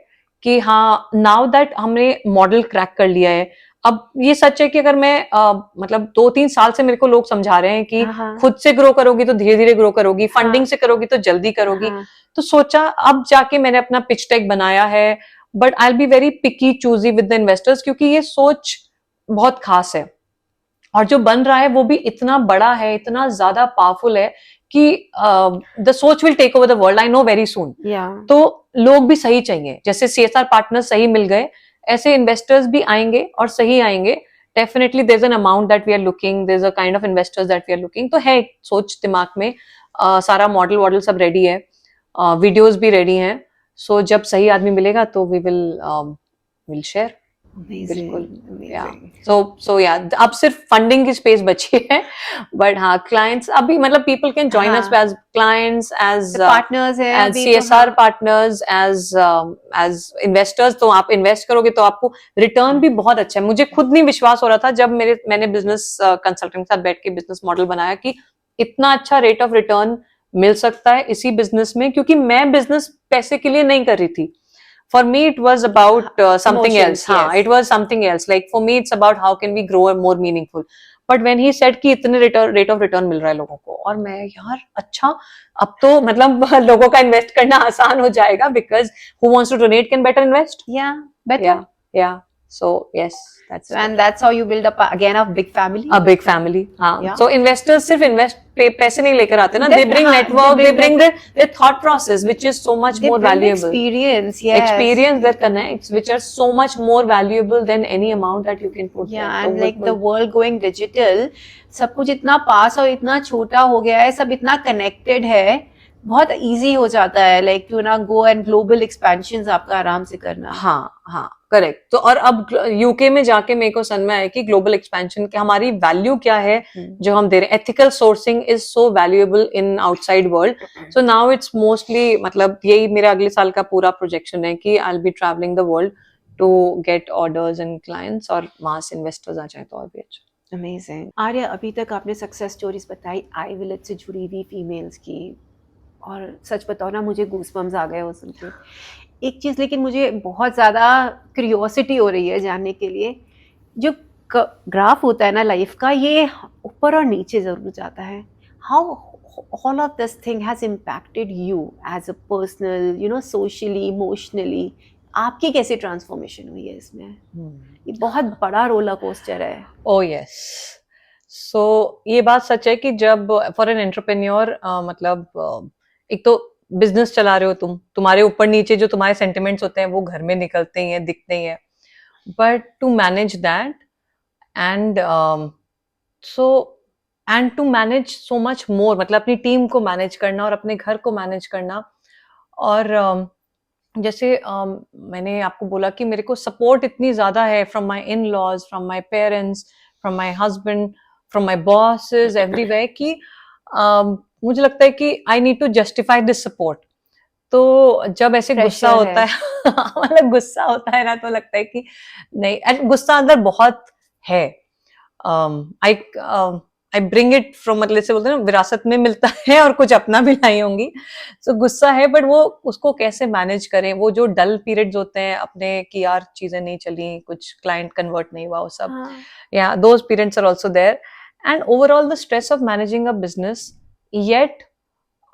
कि हाँ नाउ दैट हमने मॉडल क्रैक कर लिया है। अब ये सच है कि अगर मैं मतलब 2-3 साल से मेरे को लोग समझा रहे हैं कि हाँ, हाँ, खुद से ग्रो करोगी तो धीरे धीरे ग्रो करोगी, हाँ, फंडिंग से करोगी तो जल्दी करोगी। हाँ, तो सोचा अब जाके मैंने अपना पिच टेक बनाया है। But I will be very picky choosy with the investors, क्योंकि ये सोच बहुत खास है और जो बन रहा है वो भी इतना बड़ा है, इतना ज्यादा पावरफुल है कि द सोच will take over the world, I know very soon. या तो लोग भी सही चाहिए, जैसे सीएसआर पार्टनर्स सही मिल गए, ऐसे इन्वेस्टर्स भी आएंगे और सही आएंगे। Definitely there is an amount that we are looking, there is a kind of investors that we are looking. तो है एक सोच दिमाग में, सारा मॉडल वॉडल सब रेडी है, वीडियोस भी रेडी हैं। सो जब सही आदमी मिलेगा तो वी विल शेयर। बिल्कुल। अमेजिंग, या अमेजिंग। सो या अब सिर्फ फंडिंग की स्पेस बची है। बट हाँ क्लाइंट्स अभी मतलब पीपल कैन जॉइन अस हाँ, एज क्लाइंट्स, एज पार्टनर्स हैं एज अभी तो। सीएसआर हाँ, पार्टनर्स, एज इन्वेस्टर्स। तो आप इन्वेस्ट करोगे तो आपको रिटर्न भी बहुत अच्छा है। मुझे खुद नहीं विश्वास हो रहा था जब मैंने बिजनेस कंसल्टेंट के साथ बैठ के बिजनेस मॉडल बनाया कि इतना अच्छा रेट ऑफ रिटर्न मिल सकता है इसी बिजनेस में, क्योंकि मैं बिजनेस पैसे के लिए नहीं कर रही थी। For me it was about something else. Emotions, हाँ, yes. it was something else. Like for me it's about how can we grow more meaningful. But when he said कि इतने रेट ऑफ रिटर्न मिल रहा है लोगों को, और मैं यार अच्छा, अब तो मतलब लोगों का इन्वेस्ट करना आसान हो जाएगा, because who wants to donate can better invest. या better. Yeah, yeah. So yes, that's and that's how you build up again a big family. a big family. हाँ, या so investors सिर्फ पैसे नहीं लेकर आते ना, they bring हाँ, network, they bring their thought process, which is so much they more bring the valuable. experience, yes. Experience that connects, which are so much more valuable than any amount that you can put there. Yeah, So and like the बिल्कुल world going digital, सब कुछ इतना पास और इतना छोटा हो गया है, सब इतना कनेक्टेड है, बहुत इजी हो जाता है लाइक यू ना गो एंड ग्लोबल एक्सपेंशन आपका आराम से करना। हाँ हाँ करेक्ट। तो और अब यूके में जाके मेरे को समझ में आया कि ग्लोबल एक्सपेंशन की हमारी वैल्यू क्या है जो हम दे रहे हैं। Ethical sourcing is so valuable in outside world. So now it's mostly मतलब यही मेरा अगले साल का पूरा प्रोजेक्शन है कि I will be travelling the world to get orders and clients, और वहां से इन्वेस्टर्स आ जाए तो और भी अच्छा। अमेजिंग। आर्या, अभी तक आपने सक्सेस स्टोरीज बताई आई विलेज से जुड़ी हुई फीमेल्स की, और सच बताओ ना मुझे गूसबम्स आ गए वो सुन के। एक चीज़ लेकिन मुझे बहुत ज़्यादा क्यूरियोसिटी हो रही है जानने के लिए, जो ग्राफ होता है ना लाइफ का, ये ऊपर और नीचे ज़रूर जाता है। How all of this thing has impacted you as a personal, you know, socially, emotionally? आपकी कैसी ट्रांसफॉर्मेशन हुई है इसमें? ये बहुत बड़ा रोलर कोस्टर है। ओ यस। सो ये बात सच है कि जब फॉर एन एंटरप्रेन्योर मतलब एक तो बिजनेस चला रहे हो तुम, तुम्हारे ऊपर नीचे जो तुम्हारे सेंटिमेंट्स होते हैं वो घर में निकलते ही हैं, दिखते ही हैं। But to manage that and so and to manage so much more, मतलब अपनी टीम को मैनेज करना और अपने घर को मैनेज करना। और जैसे मैंने आपको बोला कि मेरे को सपोर्ट इतनी ज्यादा है from my in laws, from my parents, from my husband, from my bosses, everywhere, कि मुझे लगता है कि I need to justify this support. तो जब ऐसे गुस्सा प्रेशर होता है। है मतलब गुस्सा होता है ना, तो लगता है कि नहीं, एंड गुस्सा अंदर बहुत है। आई आई ब्रिंग इट फ्रॉम, मतलब से बोलते हैं ना, विरासत में मिलता है और कुछ अपना भी लाई होंगी। सो गुस्सा है, बट वो उसको कैसे मैनेज करें, वो जो डल पीरियड्स होते हैं अपने कि यार चीजें नहीं चली, कुछ क्लाइंट कन्वर्ट नहीं हुआ, वो सब, हाँ, या those periods are also there. And overall the stress of managing a business, yet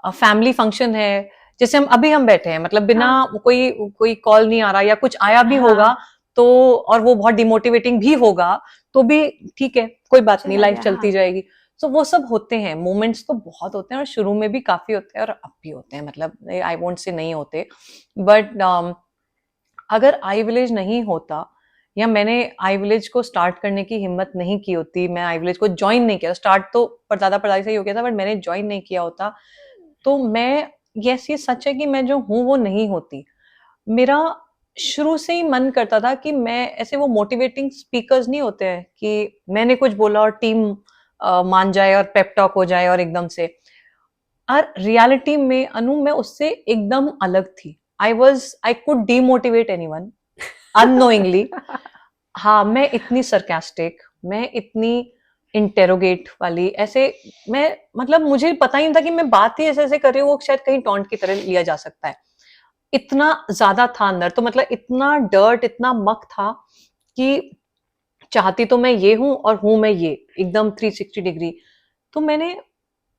family function है, जैसे हम बैठे हैं, मतलब बिना हाँ, कोई कोई कॉल नहीं आ रहा या कुछ आया भी हाँ, होगा तो, और वो बहुत डिमोटिवेटिंग भी होगा तो भी ठीक है, कोई बात नहीं, चला लाइफ गया। चलती हाँ, जाएगी। सो वो सब होते हैं, मोमेंट्स तो बहुत होते हैं, और शुरू में भी काफी होते हैं और अब भी होते हैं, मतलब आई वोंट से नहीं होते। बट अगर आई विलेज नहीं होता, या मैंने आई विलेज को स्टार्ट करने की हिम्मत नहीं की होती, मैं आई विलेज को ज्वाइन नहीं किया, स्टार्ट तो पर ज्यादा पढ़ाई से ही हो गया था, बट मैंने ज्वाइन नहीं किया होता, तो मैं, यस ये सच है कि मैं जो हूँ वो नहीं होती। मेरा शुरू से ही मन करता था कि मैं ऐसे, वो मोटिवेटिंग स्पीकर्स नहीं होते हैं कि मैंने कुछ बोला और टीम मान जाए और पेप टॉक हो जाए और एकदम से। और रियलिटी में अनु मैं उससे एकदम अलग थी। I could demotivate anyone unknowingly. हाँ, मैं इतनी सरकास्टिक, मैं इतनी इंटेरोगेट वाली, ऐसे मैं, मतलब मुझे पता ही नहीं था कि मैं बात ही ऐसे ऐसे कर रही हूँ, वो शायद कहीं टॉन्ट की तरह लिया जा सकता है। इतना ज्यादा था अंदर, तो मतलब इतना डर्ट, इतना मक था कि चाहती तो मैं ये हूं और हूं मैं ये, एकदम 360 डिग्री। तो मैंने,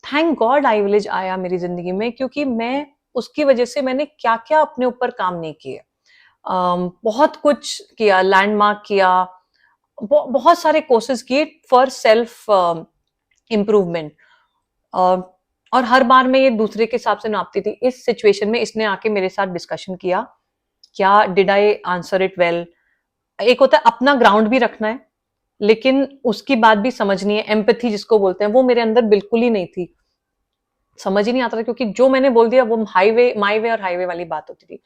थैंक गॉड आई विलेज आया मेरी जिंदगी में, क्योंकि मैं उसकी वजह से मैंने क्या क्या अपने ऊपर काम नहीं किए। बहुत कुछ किया, लैंडमार्क किया, बहुत सारे कोर्सेज किए फॉर सेल्फ इम्प्रूवमेंट। और हर बार मैं ये दूसरे के हिसाब से नापती थी। इस सिचुएशन में इसने आके मेरे साथ डिस्कशन किया, क्या did I answer it well. एक होता है अपना ग्राउंड भी रखना है, लेकिन उसकी बात भी समझनी है, एम्पैथी जिसको बोलते हैं, वो मेरे अंदर बिल्कुल ही नहीं थी। समझ ही नहीं आता था, क्योंकि जो मैंने बोल दिया वो हाईवे, माई वे और हाईवे वाली बात होती थी।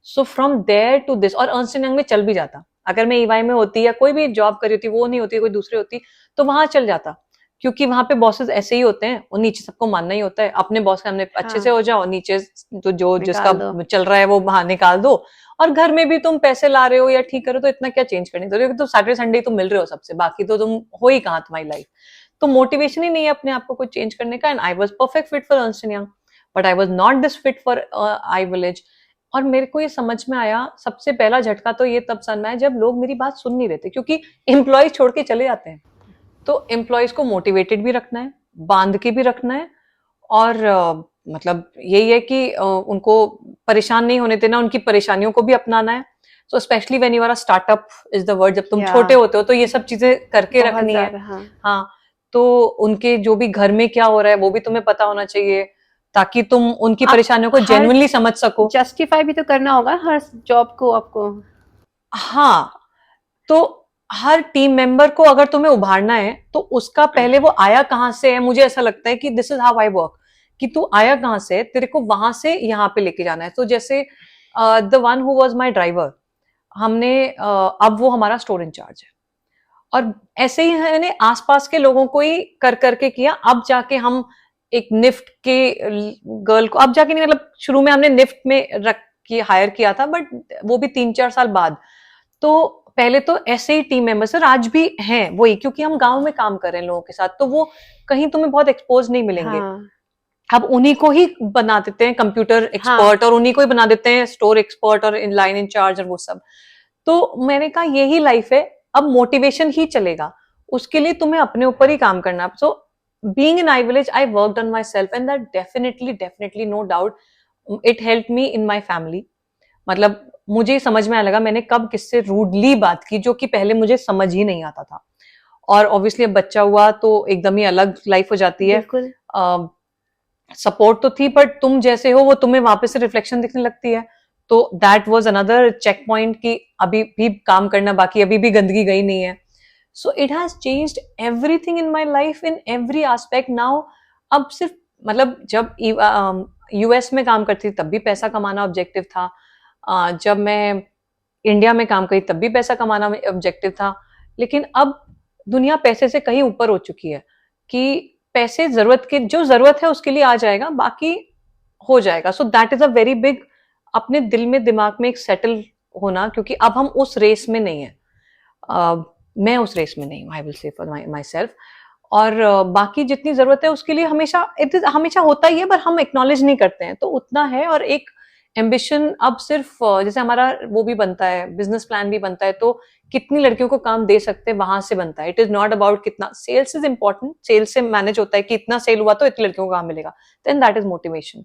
So from there to this, और अर्नस्ट एंड यंग में चल भी जाता। अगर मैं ईवाई में होती या कोई भी जॉब करी होती, वो नहीं होती, कोई दूसरी होती, तो वहां चल जाता। क्योंकि वहां पे बॉसेस ऐसे ही होते हैं, और नीचे सबको मानना ही होता है। अपने बॉस के सामने अच्छे से हाँ, हो जाओ, नीचे तो जो जिसका निकाल दो। चल रहा है वो बाहर निकाल दो। और घर में भी तुम पैसे ला रहे हो या ठीक करो, तो इतना क्या चेंज करने दो, तो सैटरडे संडे तुम मिल रहे हो सबसे, बाकी तो तुम हो ही कहाँ तुम्हारी लाइफ। तो मोटिवेशन ही नहीं है अपने आप को कुछ चेंज करने का। And I was perfect fit for Ernst and young, but I was not this fit for I village. और मेरे को ये समझ में आया, सबसे पहला झटका तो ये तब समझ में आया जब लोग मेरी बात सुन नहीं रहे थे, क्योंकि एम्प्लॉय छोड़ के चले जाते हैं। तो एम्प्लॉयज को मोटिवेटेड भी रखना है, बांध के भी रखना है, और मतलब यही है कि उनको परेशान नहीं होने देना, उनकी परेशानियों को भी अपनाना है। So specially when you are a startup is the word, जब तुम या छोटे होते हो तो ये सब चीजें करके बहुत रखनी है। ज्यादा, हाँ। हाँ, तो उनके जो भी घर में क्या हो रहा है वो भी तुम्हें पता होना चाहिए, ताकि तुम उनकी आप परेशानियों को हर जेन्युइनली समझ सको। जस्टिफाई भी तो करना होगा हर जॉब को आपको। हाँ, तो हर टीम मेंबर को अगर तुम्हें उभारना है, तो उसका पहले वो आया कहाँ से है, मुझे ऐसा लगता है कि this is how I work, कि तू आया कहाँ से है, तेरे को वहां से यहाँ पे लेके जाना है। तो जैसे the one who was my driver, हमने अब वो हमारा स्टोर इंचार्ज है। और ऐसे ही मैंने आसपास के लोगों को ही कर करके किया। अब जाके हम एक निफ्ट के गर्ल को, अब जाके नहीं, मतलब शुरू में हमने निफ्ट में रख के हायर किया था, बट वो भी 3-4 साल बाद। तो पहले तो ऐसे ही टीम मेंबर्स, सर आज भी हैं वही, क्योंकि हम गांव में काम कर रहे हैं लोगों के साथ, तो वो कहीं तुम्हें बहुत एक्सपोज नहीं मिलेंगे। हाँ, अब उन्हीं को ही बना देते हैं कंप्यूटर हाँ। एक्सपर्ट, और उन्हीं को ही बना देते हैं स्टोर एक्सपर्ट और इन लाइन इंचार्ज और वो सब। तो मैंने कहा यही लाइफ है, अब मोटिवेशन ही चलेगा, उसके लिए तुम्हें अपने ऊपर ही काम करना। So being in I village, I worked on myself, and that definitely definitely no doubt it help me in my family. मतलब मुझे समझ में आने लगा मैंने कब किससे रूडली बात की, जो कि पहले मुझे समझ ही नहीं आता था। और ऑब्वियसली अब बच्चा हुआ तो एकदम ही अलग लाइफ हो जाती है। बिल्कुल। सपोर्ट तो थी, बट तुम जैसे हो वो तुम्हें वापस से रिफ्लेक्शन दिखने लगती है। तो that was another check point कि अभी भी काम करना बाकी, अभी भी गंदगी गई नहीं है। सो it has changed everything in my life in every aspect now. अब सिर्फ, मतलब जब यूएस में काम करती थी तब भी पैसा कमाना ऑब्जेक्टिव था, जब मैं इंडिया में काम करी तब भी पैसा कमाना ऑब्जेक्टिव था। लेकिन अब दुनिया पैसे से कहीं ऊपर हो चुकी है, कि पैसे जरूरत के, जो जरूरत है उसके लिए आ जाएगा, बाकी हो जाएगा। सो that is a very big, अपने दिल में दिमाग में एक सेटल होना, क्योंकि अब हम उस रेस में नहीं है। मैं उस रेस में नहीं हूँ, आई विल से फॉर माई सेल्फ। और बाकी जितनी जरूरत है उसके लिए हमेशा हमेशा होता ही है, पर हम एक्नॉलेज नहीं करते हैं, तो उतना है। और एक एम्बिशन अब सिर्फ जैसे हमारा वो भी बनता है, बिजनेस प्लान भी बनता है, तो कितनी लड़कियों को काम दे सकते हैं वहां से बनता है। इट इज नॉट अबाउट कितना सेल्स इज इंपॉर्टेंट, सेल्स से मैनेज होता है कि इतना सेल हुआ तो इतनी लड़कियों को काम मिलेगा, देन दैट इज मोटिवेशन।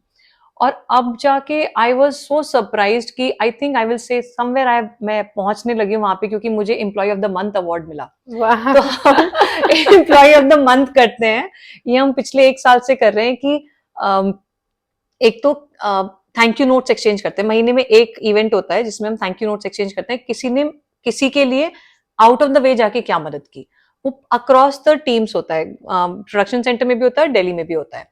और अब जाके आई वॉज सो सरप्राइज्ड कि I think I will say somewhere I, मैं पहुंचने लगी वहां पे, क्योंकि मुझे employee of the month award मिला। वाह। तो हम एम्प्लॉय ऑफ द मंथ करते हैं, ये हम पिछले 1 साल से कर रहे हैं कि एक तो थैंक यू नोट्स एक्सचेंज करते हैं, महीने में एक इवेंट होता है जिसमें हम थैंक यू नोट्स एक्सचेंज करते हैं, किसी ने किसी के लिए आउट ऑफ द वे जाके क्या मदद की। वो अक्रॉस द टीम्स होता है, प्रोडक्शन सेंटर में भी होता है, दिल्ली में भी होता है।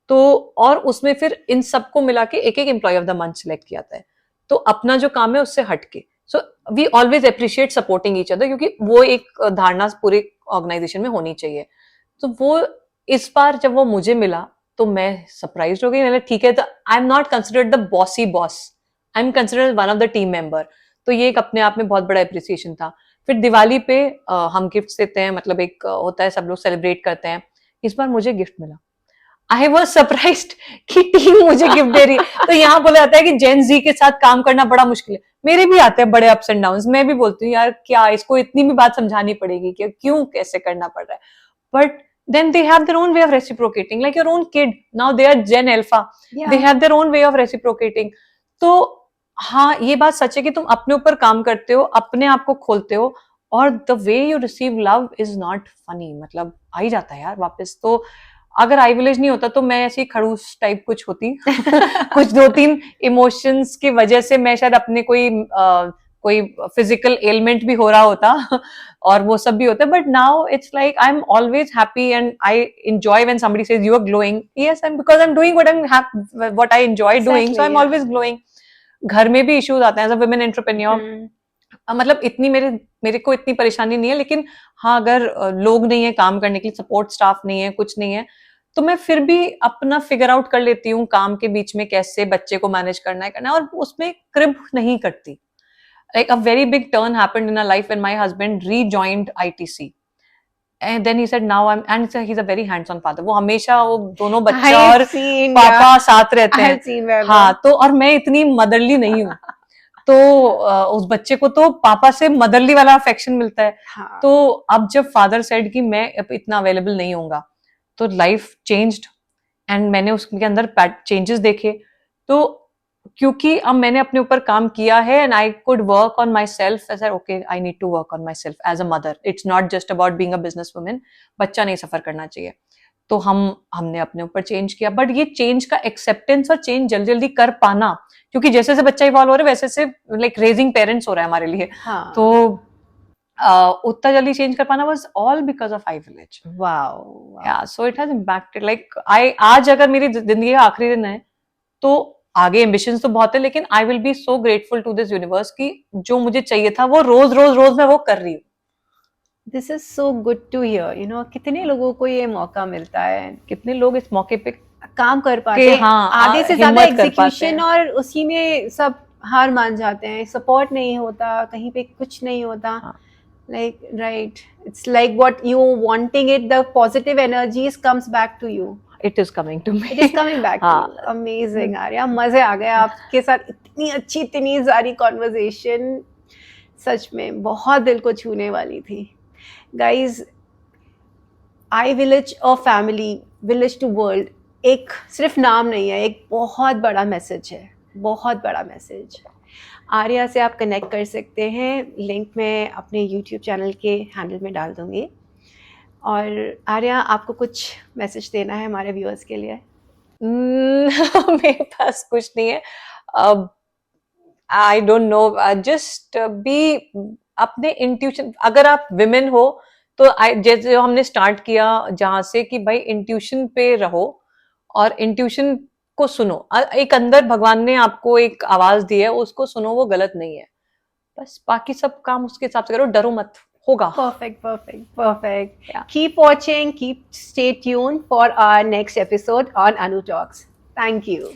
तो और उसमें फिर इन सबको मिला के एक एक employee of the month select किया जाता है, तो अपना जो काम है उससे हटके। So we always appreciate supporting each other, क्योंकि वो एक धारणा पूरे ऑर्गेनाइजेशन में होनी चाहिए। तो वो इस बार जब वो मुझे मिला तो मैं सरप्राइज हो गई। मैंने ठीक है, तो I am not considered the bossy boss, I am considered one of the team member. तो ये एक अपने आप में बहुत बड़ा अप्रिसिएशन था। फिर दिवाली पे हम गिफ्ट देते हैं, मतलब एक होता है, सब लोग सेलिब्रेट करते हैं। इस बार मुझे गिफ्ट मिला, आई वॉज सरप्राइज्ड कि टीम मुझे गिफ्ट दे रही है। तो यहाँ बोला जाता है कि जेन जी के साथ काम करना बड़ा मुश्किल है। मेरे भी आते हैं बड़े अप्स एंड डाउन, मैं भी बोलती हूँ यार क्या इसको इतनी भी बात समझानी पड़ेगी कि क्यों कैसे करना पड़ रहा है, but then they have their own way of reciprocating, like your own kid, now they are gen alpha, Yeah. they have their own way of reciprocating. तो हाँ, ये बात सच है कि तुम अपने ऊपर काम करते हो, अपने आप को खोलते हो, और the way you receive love is not funny, मतलब आ ही जाता है यार वापस। तो अगर आई विलेज नहीं होता तो मैं ऐसी खड़ूस टाइप कुछ होती कुछ 2-3 इमोशंस की वजह से मैं शायद अपने कोई फिजिकल एलिमेंट भी हो रहा होता और वो सब भी होता है, but now it's like I am always happy and I enjoy when somebody says you are glowing. Yes, I am, because I am doing what I enjoy doing, so I am always glowing. घर में भी issues आते हैं as a women entrepreneur, मतलब इतनी मेरे को इतनी परेशानी नहीं है, लेकिन हाँ अगर लोग नहीं है काम करने के लिए, सपोर्ट स्टाफ नहीं है, कुछ नहीं है, तो मैं फिर भी अपना फिगर आउट कर लेती हूँ काम के बीच में कैसे बच्चे को मैनेज करना है, और उसमें क्रिब नहीं करती। Like a very big turn happened in our life when my husband rejoined ITC. And then he said, now I'm, and he's a very hands-on father. वो हमेशा वो दोनों बच्चा और पापा साथ रहते हैं। हाँ, तो और मैं इतनी मदरली नहीं हूँ, तो उस बच्चे को तो पापा से मदरली वाला अफेक्शन मिलता है। हाँ. तो अब जब फादर सेड कि मैं अब इतना अवेलेबल नहीं होऊंगा, तो लाइफ चेंज्ड एंड मैंने उसके अंदर चेंजेस देखे। तो क्योंकि अब मैंने अपने ऊपर काम किया है and I could work on myself, as okay I need to work on myself as a mother, it's not just about being a business women, बच्चा नहीं सफर करना चाहिए। तो हमने अपने ऊपर चेंज किया, बट ये चेंज का एक्सेप्टेंस और चेंज जल्दी जल्दी कर पाना, क्योंकि जैसे जैसे बच्चा इवॉल्व हो रहा है वैसे से लाइक रेजिंग पेरेंट्स हो रहा है हमारे लिए। हाँ. तो उतना जल्दी चेंज कर पाना was all because of I village. Wow. Yeah so it has impacted, like I आज अगर मेरी जिंदगी का आखिरी दिन है तो आगे एम्बिशंस तो बहुत है, लेकिन I will be so grateful to this universe कि जो मुझे चाहिए था वो रोज रोज रोज मैं वो कर रही हूँ। This is so good to hear, you know, कितने लोगों को ये मौका मिलता है, कितने लोग इस मौके पे काम कर पाते हैं, हाँ, आधे से ज्यादा हिम्मत कर पाते एग्जीक्यूशन, हैं। और उसी में सब हार मान जाते हैं, सपोर्ट नहीं होता, कहीं पे कुछ नहीं होता, हाँ। Like right, it's like what you wanting it, the positive energies comes back to you, it is coming to me, it is coming back to हाँ। यू। अमेजिंग आर्या, मजे आ गए आपके साथ, इतनी अच्छी इतनी सारी कॉन्वर्जेशन, सच में बहुत दिल को छूने वाली थी। गाइज, आई विलेज और फैमिली, विलेज टू वर्ल्ड एक सिर्फ नाम नहीं है, एक बहुत बड़ा मैसेज है, बहुत बड़ा मैसेज। आर्या से आप कनेक्ट कर सकते हैं, लिंक मैं अपने यूट्यूब चैनल के हैंडल में डाल दूँगी। और आर्या, आपको कुछ मैसेज देना है हमारे व्यूअर्स के लिए? मेरे पास कुछ नहीं है। I don't know, just be अपने इंट्यूशन, अगर आप विमेन हो तो जैसे हमने स्टार्ट किया जहां से कि भाई इंट्यूशन पे रहो और इंट्यूशन को सुनो। एक अंदर भगवान ने आपको एक आवाज दी है, उसको सुनो, वो गलत नहीं है, बस बाकी सब काम उसके हिसाब से करो, डरो मत, होगा। Perfect, perfect, perfect. Yeah. Keep watching, stay tuned for our next episode on Anu Talks. Thank you.